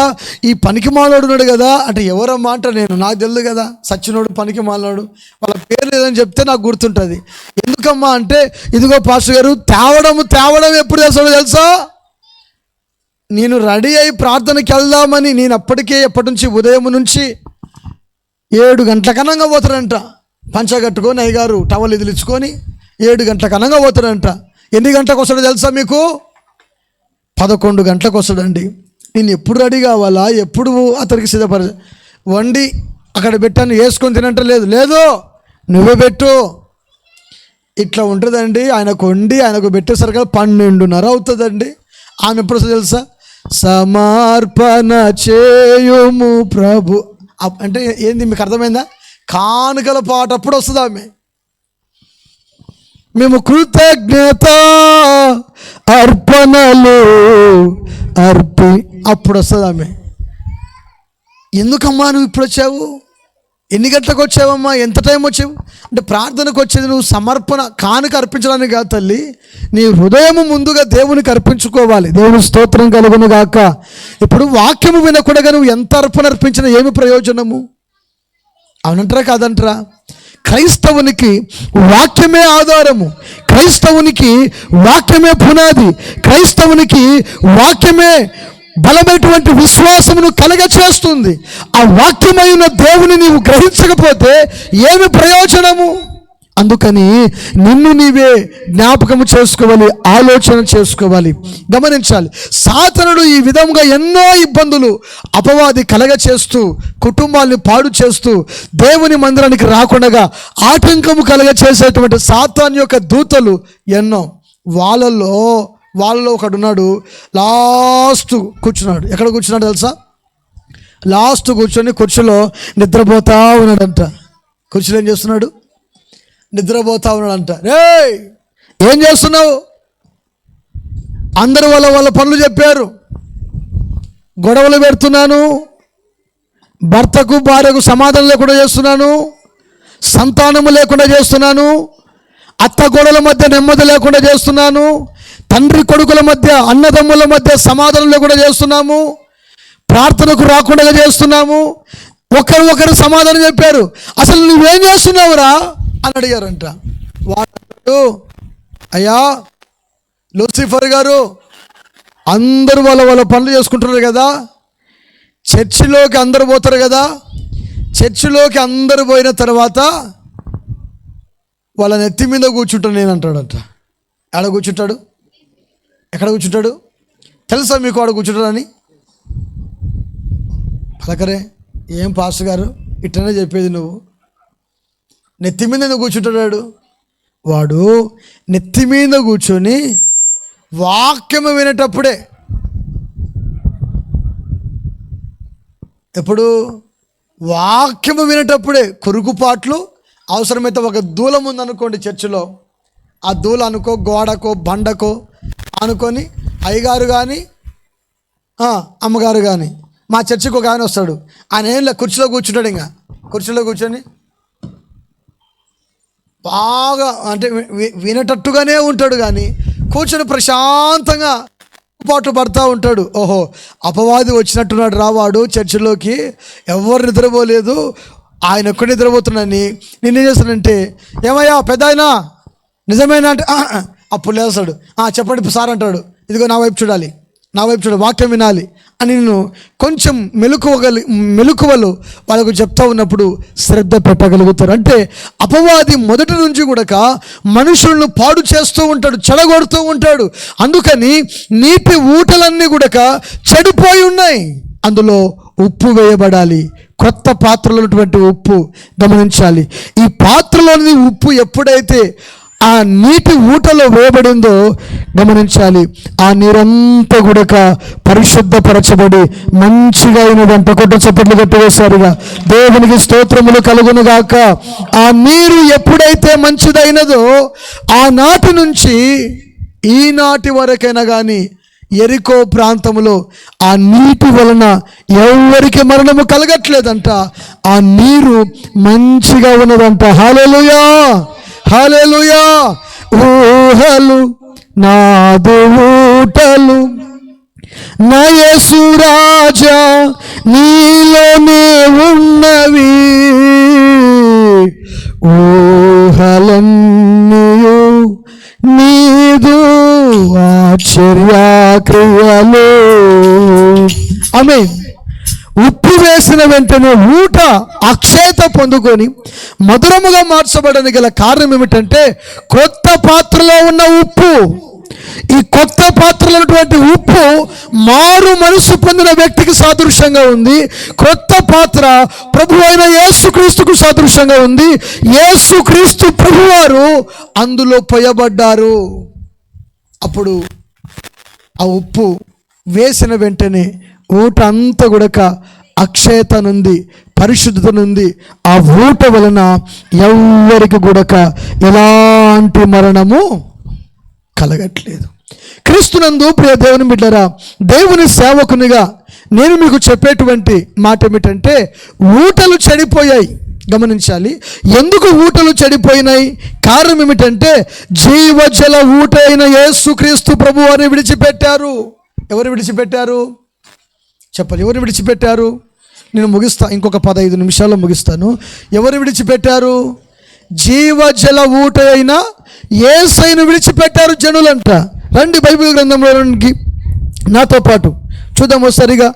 ఈ పనికిమాలోడు ఉన్నాడు కదా అంటే, ఎవరమ్మా అంటే నాకు తెలియదు కదా, సచ్చినోడు పనికిమాలోడు వాళ్ళ పేరు లేదని చెప్తే నాకు గుర్తుంటుంది. ఎందుకమ్మా అంటే, ఇదిగో పాస్టర్ గారు తేవడం ఎప్పుడు తెలుసా, నేను రెడీ అయి ప్రార్థనకి వెళ్దామని నేను అప్పటికే ఎప్పటి నుంచి ఉదయం నుంచి 7 గంటల కనంగా పోతారంట. పంచగట్టుకొని అయ్యగారు టవల్ ఇదిలించుకొని 7 గంటల కనంగా పోతారంట. ఎన్ని గంటలకు వస్తాడో తెలుసా మీకు? 11 గంటలకు వస్తాడండి. నేను ఎప్పుడు రెడీ కావాలా, ఎప్పుడు అతనికి వండి అక్కడ పెట్టాను, వేసుకొని తినంట. లేదు నువ్వే పెట్టు. ఇట్లా ఉంటుందండి. ఆయనకు వండి ఆయనకు పెట్టేసరికి 12:30 అవుతుందండి. ఆమె ఎప్పుడు వస్తుంది తెలుసా, సమర్పణ చేయుము ప్రభు అంటే ఏంది మీకు అర్థమైందా? కానుకల పాట అప్పుడు వస్తుంది ఆమె. మేము కృతజ్ఞత అర్పణలు అప్పుడు వస్తుంది ఆమె. ఎందుకమ్మా నువ్వు ఇప్పుడు వచ్చావు, ఎన్ని గంటలకు వచ్చావమ్మా, ఎంత టైం వచ్చావు అంటే, ప్రార్థనకు వచ్చేది నువ్వు సమర్పణ కానుక అర్పించడానికి కాదు తల్లి, నీ హృదయము ముందుగా దేవునికి అర్పించుకోవాలి. దేవుని స్తోత్రం కలుగును గాక. ఇప్పుడు వాక్యము వినకుండా నువ్వు ఎంత అర్పణ అర్పించినా ఏమి ప్రయోజనము? అవునంటారా కాదంటారా? క్రైస్తవునికి వాక్యమే ఆధారము, క్రైస్తవునికి వాక్యమే పునాది, క్రైస్తవునికి వాక్యమే బలమైనటువంటి విశ్వాసమును కలగ చేస్తుంది. ఆ వాక్యమైన దేవుని నీవు గ్రహించకపోతే ఏమి ప్రయోజనము? అందుకని నిన్ను నీవే జ్ఞాపకము చేసుకోవాలి, ఆలోచన చేసుకోవాలి, గమనించాలి. సాతానుడు ఈ విధంగా ఎన్నో ఇబ్బందులు అపవాది కలగ చేస్తూ, కుటుంబాన్ని పాడు చేస్తూ, దేవుని మందిరానికి రాకుండా ఆటంకము కలగ చేసేటువంటి సాతాను యొక్క దూతలు ఎన్నో. వాళ్ళలో ఒకడు ఉన్నాడు, లాస్ట్ కూర్చున్నాడు. ఎక్కడ కూర్చున్నాడు తెలుసా? లాస్ట్ కూర్చొని కుర్చీలో నిద్రపోతా ఉన్నాడంట. కుర్చీలో ఏం చేస్తున్నాడు? నిద్రపోతా ఉన్నాడంట. రేయ్ ఏం చేస్తున్నావు? అందరూ వాళ్ళ పనులు చెప్పారు. గొడవలు పెడుతున్నాను, భర్తకు భార్యకు సమాధానం లేకుండా చేస్తున్నాను, సంతానము లేకుండా చేస్తున్నాను, అత్త గొడవల మధ్య నెమ్మది లేకుండా చేస్తున్నాను, తండ్రి కొడుకుల మధ్య అన్నదమ్ముల మధ్య సమాధానం లేకుండా చేస్తున్నాము, ప్రార్థనకు రాకుండా చేస్తున్నాము. ఒకరు సమాధానం చెప్పారు. అసలు నువ్వేం చేస్తున్నావురా అని అడిగారంట. వాడు, అయ్యా లూసిఫర్ గారు, అందరూ వాళ్ళ పనులు చేసుకుంటున్నారు కదా, చర్చిలోకి అందరూ పోతారు కదా, చర్చిలోకి అందరూ పోయిన తర్వాత వాళ్ళ నెత్తి మీద కూర్చుంటాను నేను అంటాడంట. ఆడ కూర్చుంటాడు. ఎక్కడ కూర్చుంటాడు తెలుసా మీకు? ఆడ కూర్చుంటాడని పలకరే. ఏం పాస్టర్ గారు ఇట్లనే చెప్పేది, నువ్వు నెత్తి మీద ఎందుకు కూర్చుంటాడు? వాడు నెత్తి మీద కూర్చొని వాక్యము వినేటప్పుడే, ఎప్పుడు వాక్యము వినేటప్పుడే కురుగుపాట్లు, అవసరమైతే ఒక దూలం ఉందనుకోండి చర్చిలో, ఆ దూల అనుకో గోడకో బండకో అనుకొని అయ్యగారు కానీ అమ్మగారు కానీ, మా చర్చికి ఒక ఆయన వస్తాడు, ఆయన ఏం లేదు కుర్చీలో కూర్చుంటాడు. ఇంకా కుర్చీలో కూర్చొని బాగా అంటే వినేటట్టుగానే ఉంటాడు, కానీ కూర్చొని ప్రశాంతంగా పాటు పడుతూ ఉంటాడు. ఓహో అపవాది వచ్చినట్టున్నాడు రావాడు చర్చిలోకి, ఎవరు నిద్రపోలేదు, ఆయన ఒక్కడే నిద్రపోతున్నాడని నేనేం చేస్తానంటే, ఏమయ్యా పెద్ద ఆయన నిజమేనా అంటే అప్పుడు లేస్తాడు. చెప్పండి సార్ అంటాడు. ఇదిగో నా వైపు చూడాలి, వాక్యం వినాలి అని నేను కొంచెం మెలకువలు వాళ్ళకు చెప్తా ఉన్నప్పుడు శ్రద్ధ పెట్టగలుగుతారు. అంటే అపవాది మొదటి నుంచి కూడా మనుషులను పాడు చేస్తూ ఉంటాడు, చెడగొడుతూ ఉంటాడు. అందుకని నీటి ఊటలన్నీ కూడా చెడిపోయి ఉన్నాయి, అందులో ఉప్పు వేయబడాలి. కొత్త పాత్రలో ఉన్నటువంటి ఉప్పు గమనించాలి. ఈ పాత్రలోని ఉప్పు ఎప్పుడైతే ఆ నీటి ఊటలో వేయబడిందో గమనించాలి, ఆ నీరంతా కూడా పరిశుద్ధపరచబడి మంచిగా అయినదంట. కొట్టు చప్పట్లు కొట్టివేశారుగా. దేవునికి స్తోత్రములు కలుగునుగాక. ఆ నీరు ఎప్పుడైతే మంచిదైనదో ఆనాటి నుంచి ఈనాటి వరకైనా కానీ యెరికో ప్రాంతంలో ఆ నీటి వలన ఎవరికి మరణము కలగట్లేదంట. ఆ నీరు మంచిగా ఉన్నదంట. హల్లెలూయా, హల్లెలూయా. ఊహలు నాదు ఊటలు నా యేసు రాజా నీలోనే ఉన్నవి, ఊహలన్నీయు నీదు ఆశ్చర్యక్రియలు. ఆమేన్. ఉప్పు వేసిన వెంటనే ఊట అక్షయత పొందుకొని మధురముగా మార్చబడడానికి గల కారణం ఏమిటంటే కొత్త పాత్రలో ఉన్న ఉప్పు. ఈ కొత్త పాత్రలో ఉన్నటువంటి ఉప్పు మారు మనసు పొందిన వ్యక్తికి సాదృశ్యంగా ఉంది. కొత్త పాత్ర ప్రభు అయిన యేసుక్రీస్తుకు సాదృశ్యంగా ఉంది. యేసుక్రీస్తు ప్రభువారు అందులో పోయబడ్డారు. అప్పుడు ఆ ఉప్పు వేసిన వెంటనే ఊట అంతా కూడా అక్షయత నుండి, పరిశుద్ధత నుండి ఆ ఊట వలన ఎవరికి కూడా ఎలాంటి మరణము కలగట్లేదు. క్రీస్తునందు ప్రియ దేవుని బిడ్డరా, దేవుని సేవకునిగా నేను మీకు చెప్పేటువంటి మాట ఏమిటంటే ఊటలు చెడిపోయాయి. గమనించాలి. ఎందుకు ఊటలు చెడిపోయినాయి? కారణం ఏమిటంటే జీవజల ఊట అయిన యేసుక్రీస్తు ప్రభువారిని విడిచిపెట్టారు. ఎవరు విడిచిపెట్టారు చెప్పాలి? ఎవరు విడిచిపెట్టారు? నేను ముగిస్తా, ఇంకొక 15 నిమిషాల్లో ముగిస్తాను. ఎవరు విడిచిపెట్టారు? జీవజల ఊట అయిన యేసయ్యను విడిచిపెట్టారు జనులంట. రండి బైబిల్ గ్రంథంలోనికి నాతో పాటు చూద్దాము సరిగా.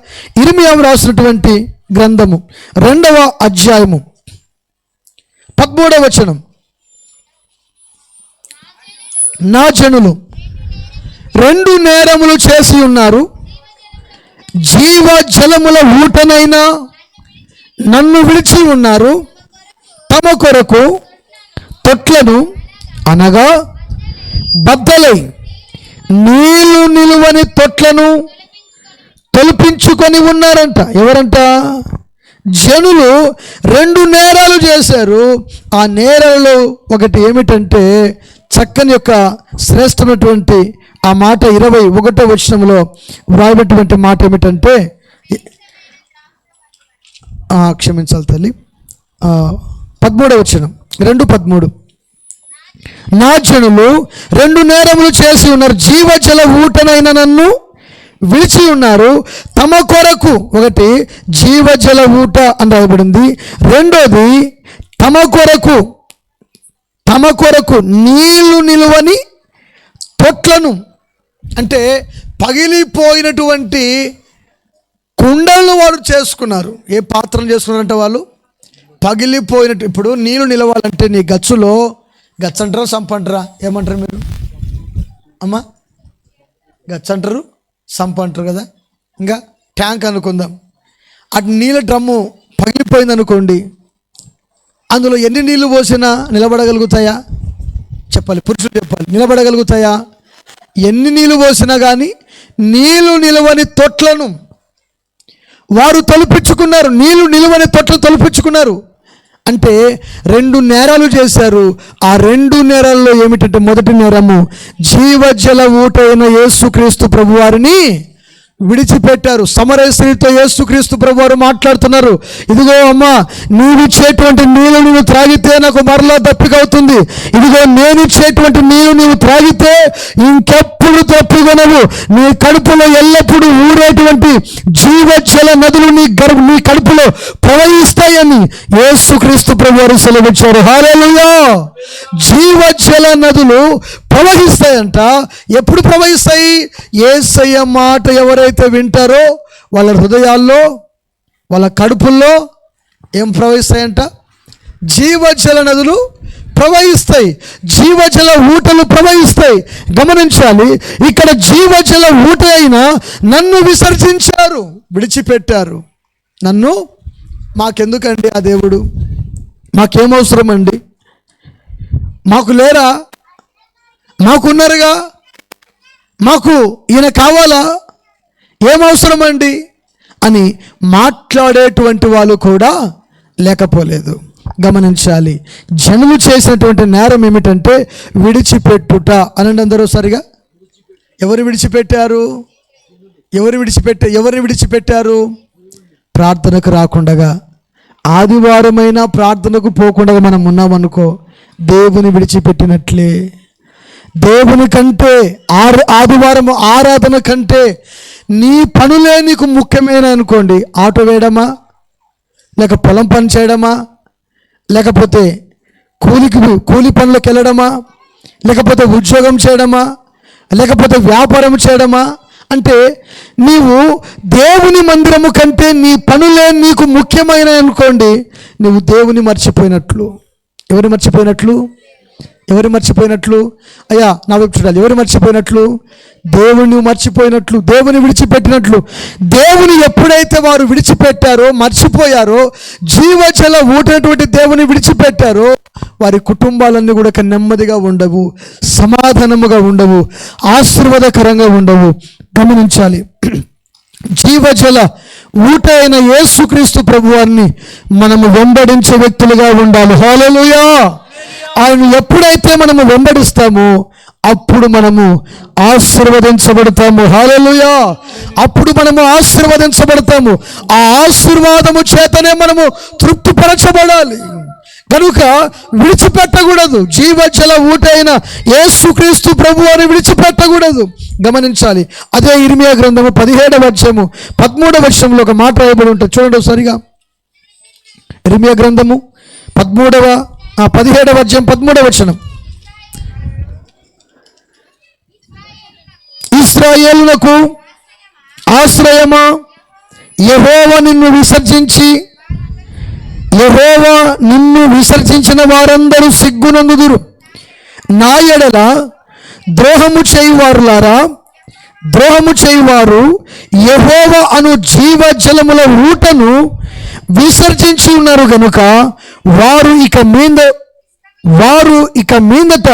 ఇర్మియా రాసినటువంటి గ్రంథము 2వ అధ్యాయము 13వ వచనం. నా జనులు 2 నేరములు చేసి ఉన్నారు, జీవ జలముల ఊటనైనా నన్ను విడిచి ఉన్నారు. తమ కొరకు తొట్లను అనగా బద్దలై నీళ్లు నిలువని తొట్లను తొలిపించుకొని ఉన్నారంట. ఎవరంట? జనులు 2 నేరాలు చేశారు. ఆ నేరాలలో ఒకటి ఏమిటంటే చక్కని యొక్క శ్రేష్టమైనటువంటి ఆ మాట 21వ వచనంలో వ్రాయబడినటువంటి మాట ఏమిటంటే, క్షమించాలి తల్లి, 13వ వచనం 2:13. నా జనులు 2 నేరములు చేసి ఉన్నారు, జీవజల ఊటనైన నన్ను విడిచి ఉన్నారు. తమ కొరకు, ఒకటి జీవజల ఊట అని రాయబడింది, రెండోది తమ కొరకు నీళ్లు నిలువని తొట్లను, అంటే పగిలిపోయినటువంటి కుండలను వారు చేసుకున్నారు. ఏ పాత్రలు చేసుకున్నారంటే వాళ్ళు పగిలిపోయినట్టు. ఇప్పుడు నీళ్ళు నిలవాలంటే నీ గచ్చులో, గచ్చ అంటారా సంప అంటారా? ఏమంటారు మీరు అమ్మా? గచ్చ అంటారు, సంప అంటారు కదా. ఇంకా ట్యాంక్ అనుకుందాం. అటు నీళ్ళ డ్రమ్ము పగిలిపోయింది అనుకోండి, అందులో ఎన్ని నీళ్లు పోసినా నిలబడగలుగుతాయా? చెప్పాలి, పురుషులు చెప్పాలి. నిలబడగలుగుతాయా? ఎన్ని నీళ్లు పోసినా కానీ నీళ్లు నిలవని తొట్లను వారు తొలిపించుకున్నారు. నీళ్లు నిలువని తొట్లు తొలిపించుకున్నారు. అంటే 2 నేరాలు చేశారు. ఆ 2 నేరాల్లో ఏమిటంటే మొదటి నేరము జీవజల ఊట అయిన యేసుక్రీస్తు ప్రభువారిని విడిచిపెట్టారు. సమరయ స్త్రీతో యేసుక్రీస్తు ప్రభువారు మాట్లాడుతున్నారు, ఇదిగో అమ్మా, నీవిచ్చేటువంటి నీళ్ళు నువ్వు త్రాగితే నాకు మరలా దప్పిక అవుతుంది. ఇదిగో నేను ఇచ్చేటువంటి నీళ్ళు నువ్వు త్రాగితే ఇంకెప్పుడు దప్పికొనవు. నీ కడుపులో ఎల్లప్పుడూ ఊరేటువంటి జీవజల నదులు నీ కడుపులో ప్రవహిస్తాయని యేసుక్రీస్తు ప్రభువారు సెలవిచ్చారు. హల్లెలూయా. జీవజల నదులు ప్రవహిస్తాయంట. ఎప్పుడు ప్రవహిస్తాయి? యేసయ్య మాట ఎవరైతే వింటారో వాళ్ళ హృదయాల్లో, వాళ్ళ కడుపుల్లో ఏం ప్రవహిస్తాయంట? జీవజల నదులు ప్రవహిస్తాయి, జీవజల ఊటలు ప్రవహిస్తాయి. గమనించాలి, ఇక్కడ జీవజల ఊట అయినా నన్ను విసర్జించారు, విడిచిపెట్టారు. నన్ను మాకెందుకండి ఆ దేవుడు? మాకేమవసరం అండి? మాకు లేరా? మాకున్నారుగా, మాకు ఈయన కావాలా? ఏమవసరం అండి అని మాట్లాడేటువంటి వాళ్ళు కూడా లేకపోలేదు. గమనించాలి, జనులు చేసినటువంటి నేరం ఏమిటంటే విడిచిపెట్టుట. అనండి అందరూ సరిగా. ఎవరు విడిచిపెట్టారు? ఎవరిని విడిచిపెట్టారు? ప్రార్థనకు రాకుండగా, ఆదివారమైనా ప్రార్థనకు పోకుండా మనం ఉన్నామనుకో, దేవుని విడిచిపెట్టినట్లే. దేవుని కంటే ఆదివారం ఆరాధన కంటే నీ పనులే నీకు ముఖ్యమైన అనుకోండి, ఆటో వేయడమా, లేక పొలం పని చేయడమా, లేకపోతే కూలి పనులకు వెళ్ళడమా, లేకపోతే ఉద్యోగం చేయడమా, లేకపోతే వ్యాపారం చేయడమా, అంటే నీవు దేవుని మందిరము కంటే నీ పనులే నీకు ముఖ్యమైన అనుకోండి, నువ్వు దేవుని మర్చిపోయినట్లు. ఎవరు మర్చిపోయినట్లు? అయ్యా నా వైపు చూడాలి. ఎవరు మర్చిపోయినట్లు? దేవుని మర్చిపోయినట్లు, దేవుని విడిచిపెట్టినట్లు. దేవుని ఎప్పుడైతే వారు విడిచిపెట్టారో, మర్చిపోయారో, జీవజల ఊటటువంటి దేవుని విడిచిపెట్టారో, వారి కుటుంబాలన్నీ కూడా నెమ్మదిగా ఉండవు, సమాధానముగా ఉండవు, ఆశీర్వాదకరంగా ఉండవు. గమనించాలి. జీవజల ఊట అయిన యేసుక్రీస్తు ప్రభువాన్ని మనము వెంబడించే వ్యక్తులుగా ఉండాలి. హల్లెలూయా. ఆయన ఎప్పుడైతే మనము వెంబడిస్తామో అప్పుడు మనము ఆశీర్వదించబడతాము. హల్లెలూయా. అప్పుడు మనము ఆశీర్వదించబడతాము. ఆ ఆశీర్వాదము చేతనే మనము తృప్తిపరచబడాలి. కనుక విడిచిపెట్టకూడదు. జీవజల ఊట అయిన యేసుక్రీస్తు ప్రభువాన్ని విడిచిపెట్టకూడదు. గమనించాలి. అదే ఇర్మియా గ్రంథము 17వ అధ్యాయము 13వ వచనంలో ఒక మాట రాయబడి ఉంటుంది. చూడండి సరిగా. ఇర్మియా గ్రంథము 17వ అధ్యాయం 13వ వచనం. ఇశ్రాయేలునకు ఆశ్రయమా, యెహోవా నిన్ను విసర్జించిన వారందరూ సిగ్గునందుదురు. నా ఎడల ద్రోహము చేయువారు యెహోవా అను జీవజలముల ఊటను విసర్జించి ఉన్నారు గనుక వారు ఇక మీదట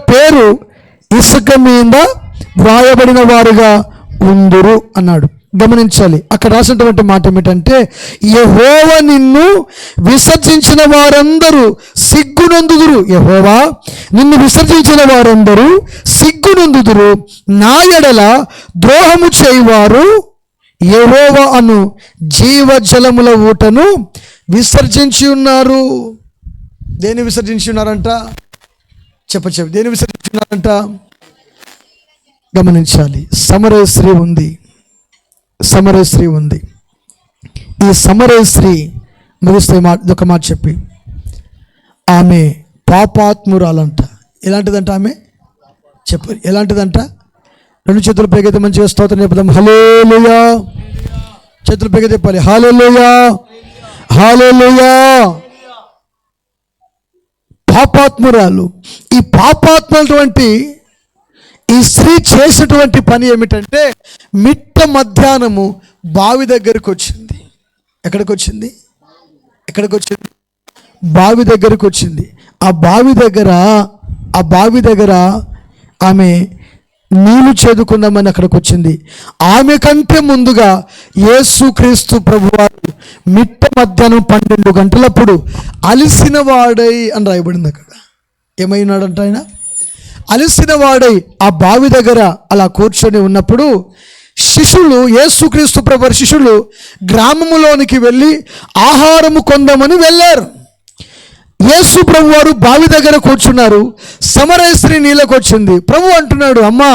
పేరు ఇసుక మీద వ్రాయబడిన వారుగా ఉందురు అన్నాడు. గమనించాలి. అక్కడ రాసినటువంటి మాట ఏమిటంటే, యెహోవా నిన్ను విసర్జించిన వారందరూ సిగ్గునందుదురు. యెహోవా నిన్ను విసర్జించిన వారందరూ సిగ్గునందుదురు. నా ఎడల ద్రోహము చేయువారు యెహోవా అను జీవజలముల ఊటను విసర్జించి ఉన్నారు. దేని విసర్జించి ఉన్నారంట? చెప్పు. దేని విసర్జించి ఉన్నారంట? గమనించాలి. సమరయ స్త్రీ ఉంది. ఈ సమరయ స్త్రీ ముగిస్తే ఒక మాట చెప్పి, ఆమె పాపాత్మురాలంట. ఎలాంటిదంట ఆమె? చెప్పు. ఎలాంటిదంట? రెండు చేతులు పైకైతే మంచిగా స్తోత్రం చెప్తాం. హల్లెలూయా. చేతులు పైకి చెప్పాలి. హల్లెలూయా, హల్లెలూయా. పాపాత్మురాలు. ఈ పాపాత్మైనటువంటి ఈ స్త్రీ చేసినటువంటి పని ఏమిటంటే, మిట్ట మధ్యాహ్నము బావి దగ్గరికి వచ్చింది. ఎక్కడికి వచ్చింది? బావి దగ్గరికి వచ్చింది. ఆ బావి దగ్గర ఆమె నీళ్లు చేదుకుందామని అక్కడికి వచ్చింది. ఆమె కంటే ముందుగా యేసుక్రీస్తు ప్రభువారు మిట్ట మధ్యాహ్నం 12 గంటలప్పుడు అలిసిన వాడై అని రాయబడింది. అక్కడ ఏమైనాడంట ఆయన? అలిసిన వాడై ఆ బావి దగ్గర అలా కూర్చొని ఉన్నప్పుడు శిష్యులు, యేసుక్రీస్తు ప్రభువారి శిష్యులు గ్రామములోనికి వెళ్ళి ఆహారము కొందామని వెళ్ళారు. యేసు ప్రభువారు బావి దగ్గర కూర్చున్నారు. సమరయ స్త్రీ నీళ్ళకు వచ్చింది. ప్రభు అంటున్నాడు, అమ్మా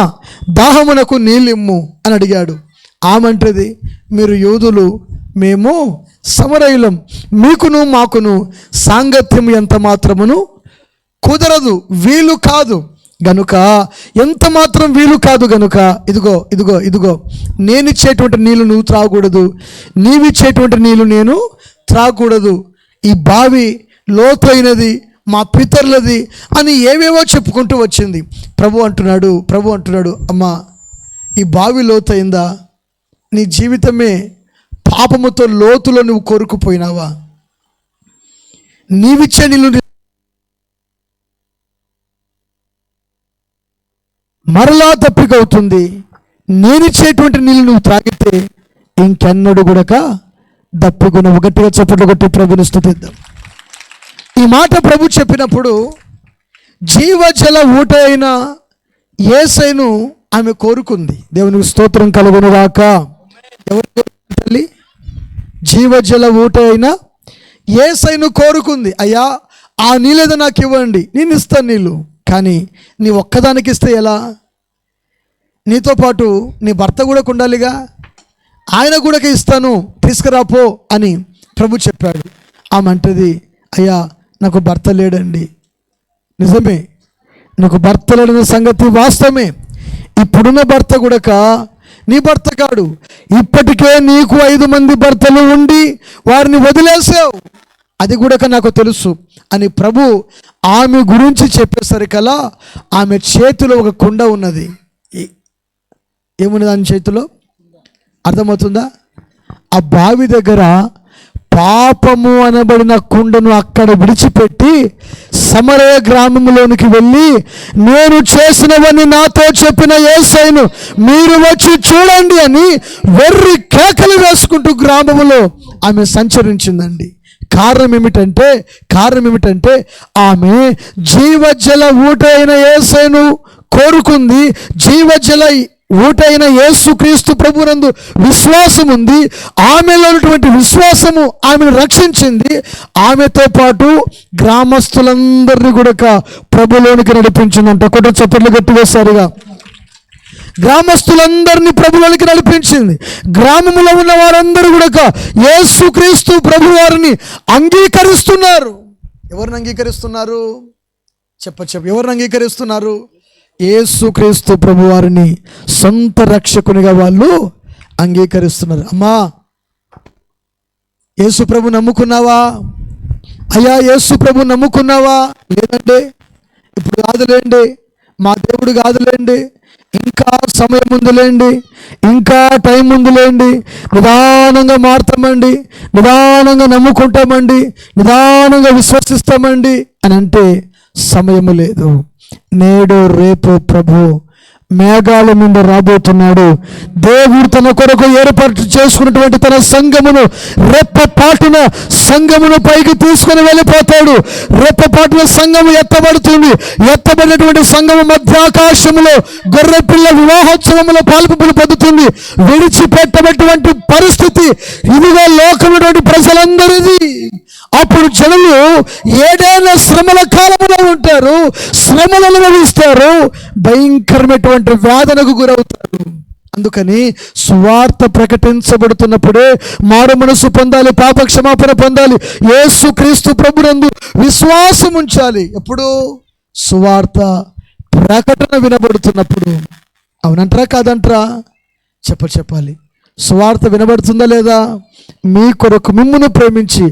దాహమునకు నీళ్ళిమ్ము అని అడిగాడు. ఆమంటది, మీరు యూదులు, మేము సమరయులం, మీకును మాకును సాంగత్యం ఎంత మాత్రమును కుదరదు, వీలు కాదు గనుక, ఎంత మాత్రం వీలు కాదు గనుక ఇదిగో నేనిచ్చేటువంటి నీళ్ళు నువ్వు త్రాగకూడదు, నీవిచ్చేటువంటి నీళ్ళు నేను త్రాగకూడదు, ఈ బావి లోతైనది, మా పితరులది అని ఏవేవో చెప్పుకుంటూ వచ్చింది. ప్రభు అంటున్నాడు అమ్మా, ఈ బావి లోతైందా? నీ జీవితమే పాపముతో లోతులో నువ్వు కోరుకుపోయినావా? నీవిచ్చే నీళ్ళు మరలా తప్పికవుతుంది. నేనిచ్చేటువంటి నీళ్ళు నువ్వు త్రాగితే ఇంకెన్నడూ కూడా దప్పికొనవు. గట్టిగా చప్పట్లు కొట్టి ప్రభుని స్తుతిద్దాం. ఈ మాట ప్రభు చెప్పినప్పుడు జీవజల ఊట అయిన యేసయ్యను ఆమె కోరుకుంది. దేవునికి స్తోత్రం కలుగునుగాక. ఎవరు తల్లి? జీవజల ఊట అయినా యేసయ్యను కోరుకుంది. అయ్యా, ఆ నీళ్ళేదో నాకు ఇవ్వండి, నేను ఇస్తాను నీళ్ళు. కానీ నీ ఒక్కదానికి ఇస్తే ఎలా? నీతో పాటు నీ భర్త కూడా ఉండాలిగా. ఆయన కూడా ఇస్తాను, తీసుకురాపో అని ప్రభు చెప్పాడు. ఆమె అంటది, అయ్యా నాకు భర్త లేడండి. నిజమే, నాకు భర్త లేడన్న సంగతి వాస్తవమే. ఇప్పుడున్న భర్త కూడా నీ భర్త కాడు. ఇప్పటికే నీకు 5 మంది భర్తలు ఉండి వారిని వదిలేసావు, అది కూడా నాకు తెలుసు అని ప్రభు ఆమె గురించి చెప్పేసరికల్లా ఆమె చేతిలో ఒక కుండ ఉన్నది. ఏమున్నది ఆమె చేతిలో? అర్థమవుతుందా? ఆ బావి దగ్గర పాపము అనబడిన కుండను అక్కడ విడిచిపెట్టి సమరయ గ్రామంలోనికి వెళ్ళి, నేను చేసినవన్నీ నాతో చెప్పిన యేసయ్యను మీరు వచ్చి చూడండి అని వెర్రి కేకలు వేసుకుంటూ గ్రామంలో ఆమె సంచరించిందండి. కారణం ఏమిటంటే ఆమె జీవజల ఊట అయిన యేసయ్యను కోరుకుంది. జీవజల ఊటైన యేసుక్రీస్తు ప్రభునందు విశ్వాసం ఉంది. ఆమెలో ఉన్నటువంటి విశ్వాసము ఆమెను రక్షించింది. ఆమెతో పాటు గ్రామస్తులందరినీ కూడా ప్రభులోనికి నడిపించిందంట. కొట్ట చప్పట్లు గట్టివేశారుగా. గ్రామస్తులందరినీ ప్రభులోనికి నడిపించింది. గ్రామంలో ఉన్న వారందరూ కూడా యేసుక్రీస్తు ప్రభు వారిని అంగీకరిస్తున్నారు. ఎవరిని అంగీకరిస్తున్నారు? ఎవరిని అంగీకరిస్తున్నారు? యేసుక్రీస్తు ప్రభు వారిని సొంత రక్షకునిగా వాళ్ళు అంగీకరిస్తున్నారు. అమ్మా, యేసు ప్రభు నమ్ముకున్నావా? అయ్యా, యేసు ప్రభు నమ్ముకున్నావా? లేదండి, ఇప్పుడు కాదులేండి, మా దేవుడు కాదులేండి, ఇంకా సమయం ముందులేండి, ఇంకా టైం ముందులేండి, నిదానంగా మారుతామండి, నిదానంగా నమ్ముకుంటామండి, నిదానంగా విశ్వసిస్తామండి అని అంటే సమయము లేదు. నేడు రేపు ప్రభు మేఘాల మీద రాబోతున్నాడు. దేవుడు తన కొరకు ఏర్పాటు చేసుకున్నటువంటి తన సంఘమును రెప్పపాటున సంఘమును పైకి తీసుకుని వెళ్ళిపోతాడు. రెప్పపాటున సంఘము ఎత్తబడుతుంది. ఎత్తబడినటువంటి సంఘము మధ్యాకాశములో గొర్రెపిల్ల వివాహోత్సవంలో పాల్పొంపులు పొందుతుంది. విడిచిపెట్టబడినటువంటి పరిస్థితి ఇదిగా లోకములో ప్రజలందరిది. అప్పుడు జనులు 7 ఏళ్ల శ్రమల కాలంలో ఉంటారు, శ్రమలు అనుభవిస్తారు, భయంకరమైనటువంటి వేదనకు గురవుతారు. అందుకని సువార్త ప్రకటించబడుతున్నప్పుడే మారు మనసు పొందాలి, పాప క్షమాపణ పొందాలి, యేసుక్రీస్తు ప్రభునందు విశ్వాసం ఉంచాలి. ఎప్పుడు? సువార్త ప్రకటన వినబడుతున్నప్పుడు. అవునంటారా కాదంటారా? చెప్పాలి. సువార్త వినబడుతుందా లేదా? మీ కొరకు మిమ్మును ప్రేమించి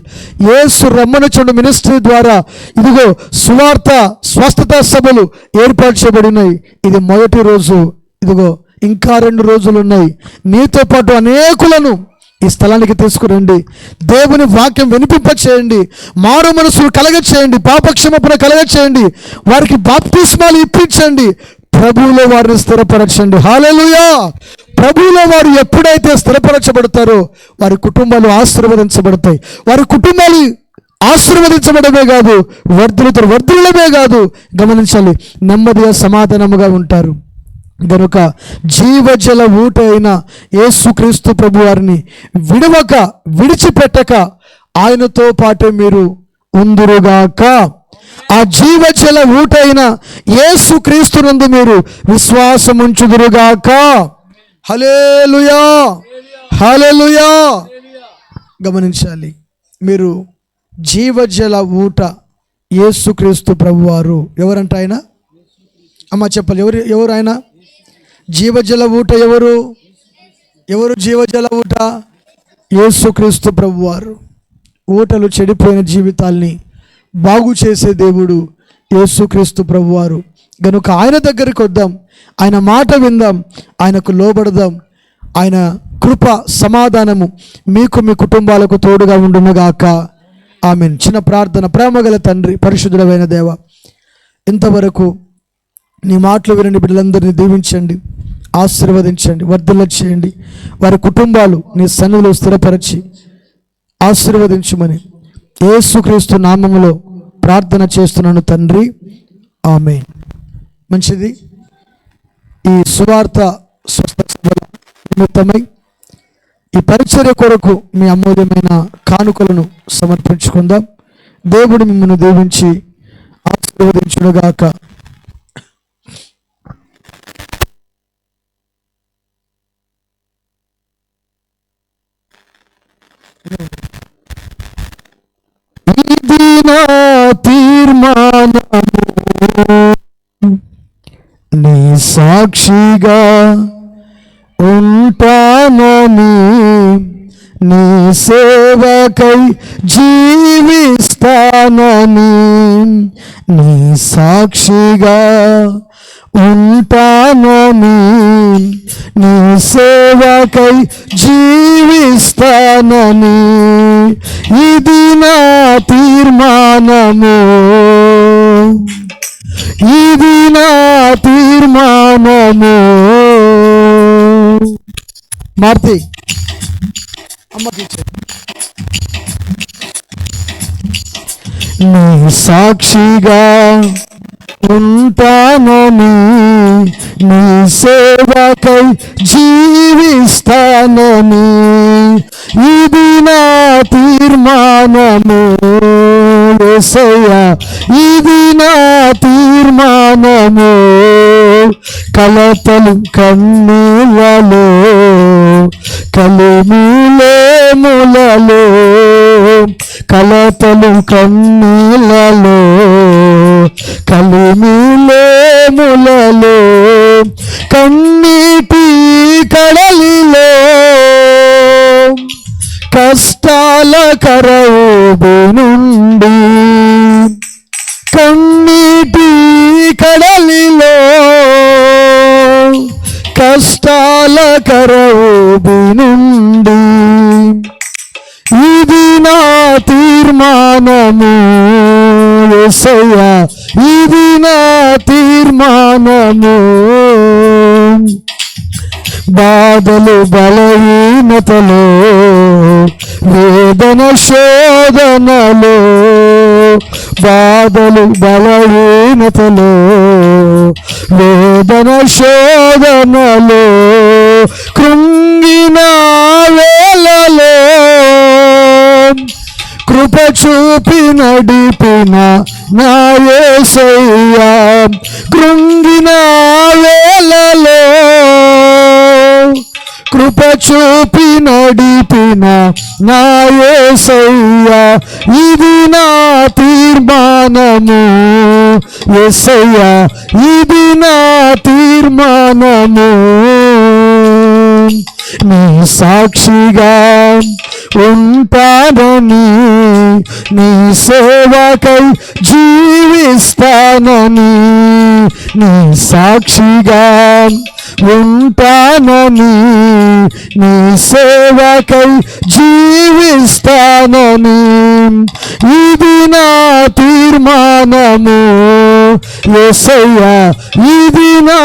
యేసు రమ్మనుచుండు మినిస్ట్రీ ద్వారా ఇదిగో సువార్త స్వస్థత సభలు ఏర్పాటు చేయబడినాయి. ఇది మొదటి రోజు. ఇదిగో ఇంకా 2 రోజులు ఉన్నాయి. మీతో పాటు అనేకులను ఈ స్థలానికి తీసుకురండి. దేవుని వాక్యం వినిపింపచేయండి. మారు మనసులు కలగచేయండి. పాపక్షమాపణ కలగచేయండి. వారికి బాప్తిస్మాలు ఇప్పించండి. ప్రభువులో వారిని స్థిరపరచండి. హల్లెలూయా. ప్రభువులో వారు ఎప్పుడైతే స్థిరపరచబడతారో వారి కుటుంబాలు ఆశీర్వదించబడతాయి. వారి కుటుంబాలు ఆశీర్వదించబడమే కాదు, వర్ధులమే కాదు, గమనించాలి, నెమ్మదిగా సమాధానముగా ఉంటారు. గనుక జీవజల ఊట అయిన యేసుక్రీస్తు ప్రభు వారిని విడిచిపెట్టక ఆయనతో పాటే మీరు ఉందురుగాక. ఆ జీవజల ఊట అయిన యేసుక్రీస్తునందు మీరు విశ్వాసం ఉంచుదురుగాక. హల్లెలూయా, హల్లెలూయా. గమనించాలి, మీరు జీవజల ఊట యేసుక్రీస్తు ప్రభువారు. ఎవరంట ఆయన? అమ్మ చెప్పాలి, ఎవరు ఆయన? జీవజల ఊట ఎవరు? జీవజల ఊట? యేసుక్రీస్తు ప్రభువారు. ఊటలు చెడిపోయిన జీవితాల్ని బాగు చేసే దేవుడు యేసుక్రీస్తు ప్రభువారు. గనుక ఆయన దగ్గరికి వద్దాం, ఆయన మాట విందాం, ఆయనకు లోబడదాం. ఆయన కృప సమాధానము మీకు మీ కుటుంబాలకు తోడుగా ఉండునుగాక. ఆమేన్. చిన్న ప్రార్థన. ప్రేమగల తండ్రి, పరిశుద్ధుడైన దేవ, ఇంతవరకు నీ మాటలు వినండి బిడ్డలందరినీ దీవించండి, ఆశీర్వదించండి, వర్ధిల్ల చేయండి. వారి కుటుంబాలు నీ సన్నిధిలో స్థిరపరచి ఆశీర్వదించమని యేసుక్రీస్తు నామములో ప్రార్థన చేస్తున్నాను తండ్రి. ఆమేన్. మంచిది. ఈ సువార్త స్వస్థ సభల నిమిత్తమై ఈ పరిచర్య కొరకు మీ అమూల్యమైన కానుకలను సమర్పించుకుందాం. దేవుడు మిమ్మల్ని దీవించి ఆశీర్వదించునుగాక. ఇది నా తీర్మానము, నీ సాక్షిగా ఉంటానని, నీ సేవకై జీవిస్తానని, నీ సాక్షిగా ఉంటానని, నీ సేవకై జీవిస్తానని, ఇది నా తీర్మానము, ఇది నా తీర్మానము. మార్తి అమ్మకి నీ సాక్షిగా ఉంటానని, నీ సేవకై జీవిస్తానని, ఇది నా తీర్మానము యేసయ్యా, ఇది నా తీర్మానము. కలతలు కన్నీళ్ళలో, కలిమిలేములలో, కలతలు కన్నీళ్ళలో, కలిమిలేములలో, కన్నీటి కడలిలో, కష్టాల కరవుబు నుండి, కన్నీటి కడలిలో, కష్టాల కరవుబు నుండి, ఇది నా తీర్మానము యేసయ్యా, ఇది నా తీర్మానము. బాధలు బలహీనతలో, వేదన శోధనలో, బాధలు బలహీనతలో, వేదన శోధనలో, కృంగిన వేళలో కృప చూపి నడిపిన నా యేసయ్యా, కృంగిన వేళలో కృప చూపి నడిపిన నా యేసయ్యా, ఇది నా తీర్మానము యేసయ్యా, ఇది నా తీర్మానము. నీ సాక్షిగా ఉంటానని, నీ సేవకై జీవిస్తానని, నీ సాక్షిగా ఉంటానని, నీ సేవకై జీవిస్తానని, ఇది నా తీర్మానము యేసయ్యా, ఇది నా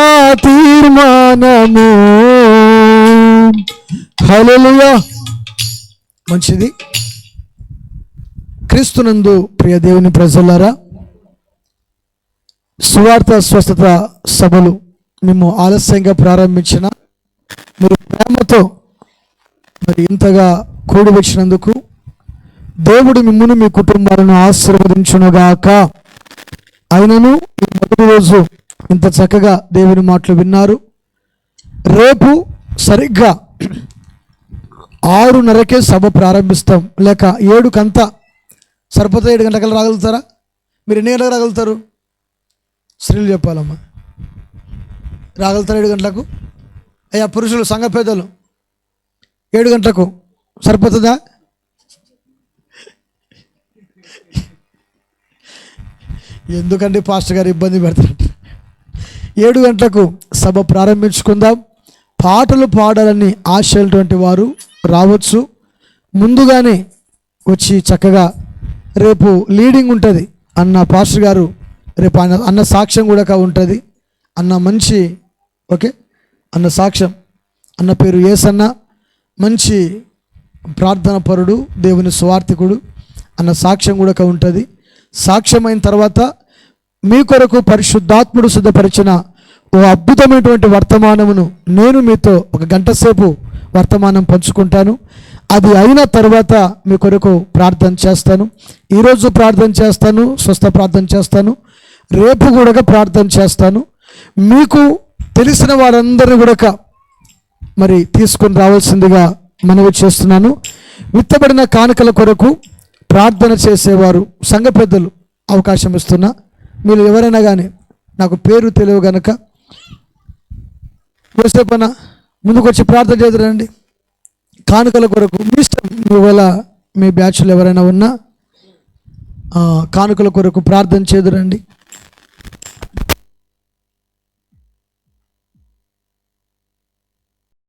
తీర్మానము. హల్లెలూయా. మంచిది. క్రీస్తునందు ప్రియ దేవుని ప్రజలారా, సువార్త స్వస్థత సభలు మేము ఆలస్యంగా ప్రారంభించిన మీరు ప్రేమతో మరి ఇంతగా కూడి వచ్చినందుకు దేవుడు మిమ్మును మీ కుటుంబాలను ఆశీర్వదించునుగాక. అయినను ఈ మొదటి రోజు ఇంత చక్కగా దేవుని మాటలు విన్నారు. రేపు సరిగ్గా 6:30కే సభ ప్రారంభిస్తాం, లేక 7కంతా సరిపోతే 7 గంటలకు రాగలుగుతారా? మీరు ఎన్ని గంటలకు రాగలుగుతారు? స్త్రీలు చెప్పాలమ్మా, రాగలుగుతారు 7 గంటలకు? అయ్యా పురుషులు సంఘ పేదలు 7 గంటలకు సరిపోతుందా? ఎందుకంటే పాస్టర్ గారు ఇబ్బంది పెడతారు. 7 గంటలకు సభ ప్రారంభించుకుందాం. పాటలు పాడాలని ఆశలటువంటి వారు రావచ్చు. ముందుగానే వచ్చి చక్కగా రేపు లీడింగ్ ఉంటుంది అన్న పాస్టర్ గారు, రేపు అన్న సాక్ష్యం కూడా ఉంటుంది. అన్న మంచి ఓకే అన్న సాక్ష్యం, అన్న పేరు యేసన్న, మంచి ప్రార్థన పరుడు, దేవుని స్వార్థికుడు. అన్న సాక్ష్యం కూడా ఉంటుంది. సాక్ష్యం అయిన తర్వాత మీ కొరకు పరిశుద్ధాత్ముడు సిద్ధపరిచిన ఓ అద్భుతమైనటువంటి వర్తమానమును నేను మీతో ఒక గంట సేపు వర్తమానం పంచుకుంటాను. అది అయిన తర్వాత మీ కొరకు ప్రార్థన చేస్తాను. ఈరోజు ప్రార్థన చేస్తాను, స్వస్థ ప్రార్థన చేస్తాను, రేపు కూడా ప్రార్థన చేస్తాను. మీకు తెలిసిన వారందరినీ కూడా మరి తీసుకొని రావాల్సిందిగా మనవి చేస్తున్నాను. విత్తబడిన కానుకల కొరకు ప్రార్థన చేసేవారు సంఘ పెద్దలు అవకాశం ఇస్తున్నా. మీరు ఎవరైనా కానీ నాకు పేరు తెలియవు గనక యోసేపన్న ముందుకు వచ్చి ప్రార్థన చేద్దరండి. కానుకల కొరకు మీ ఇష్టం, ఒకవేళ మీ బ్యాచ్లు ఎవరైనా ఉన్నా కానుకల కొరకు ప్రార్థన చేదురండి.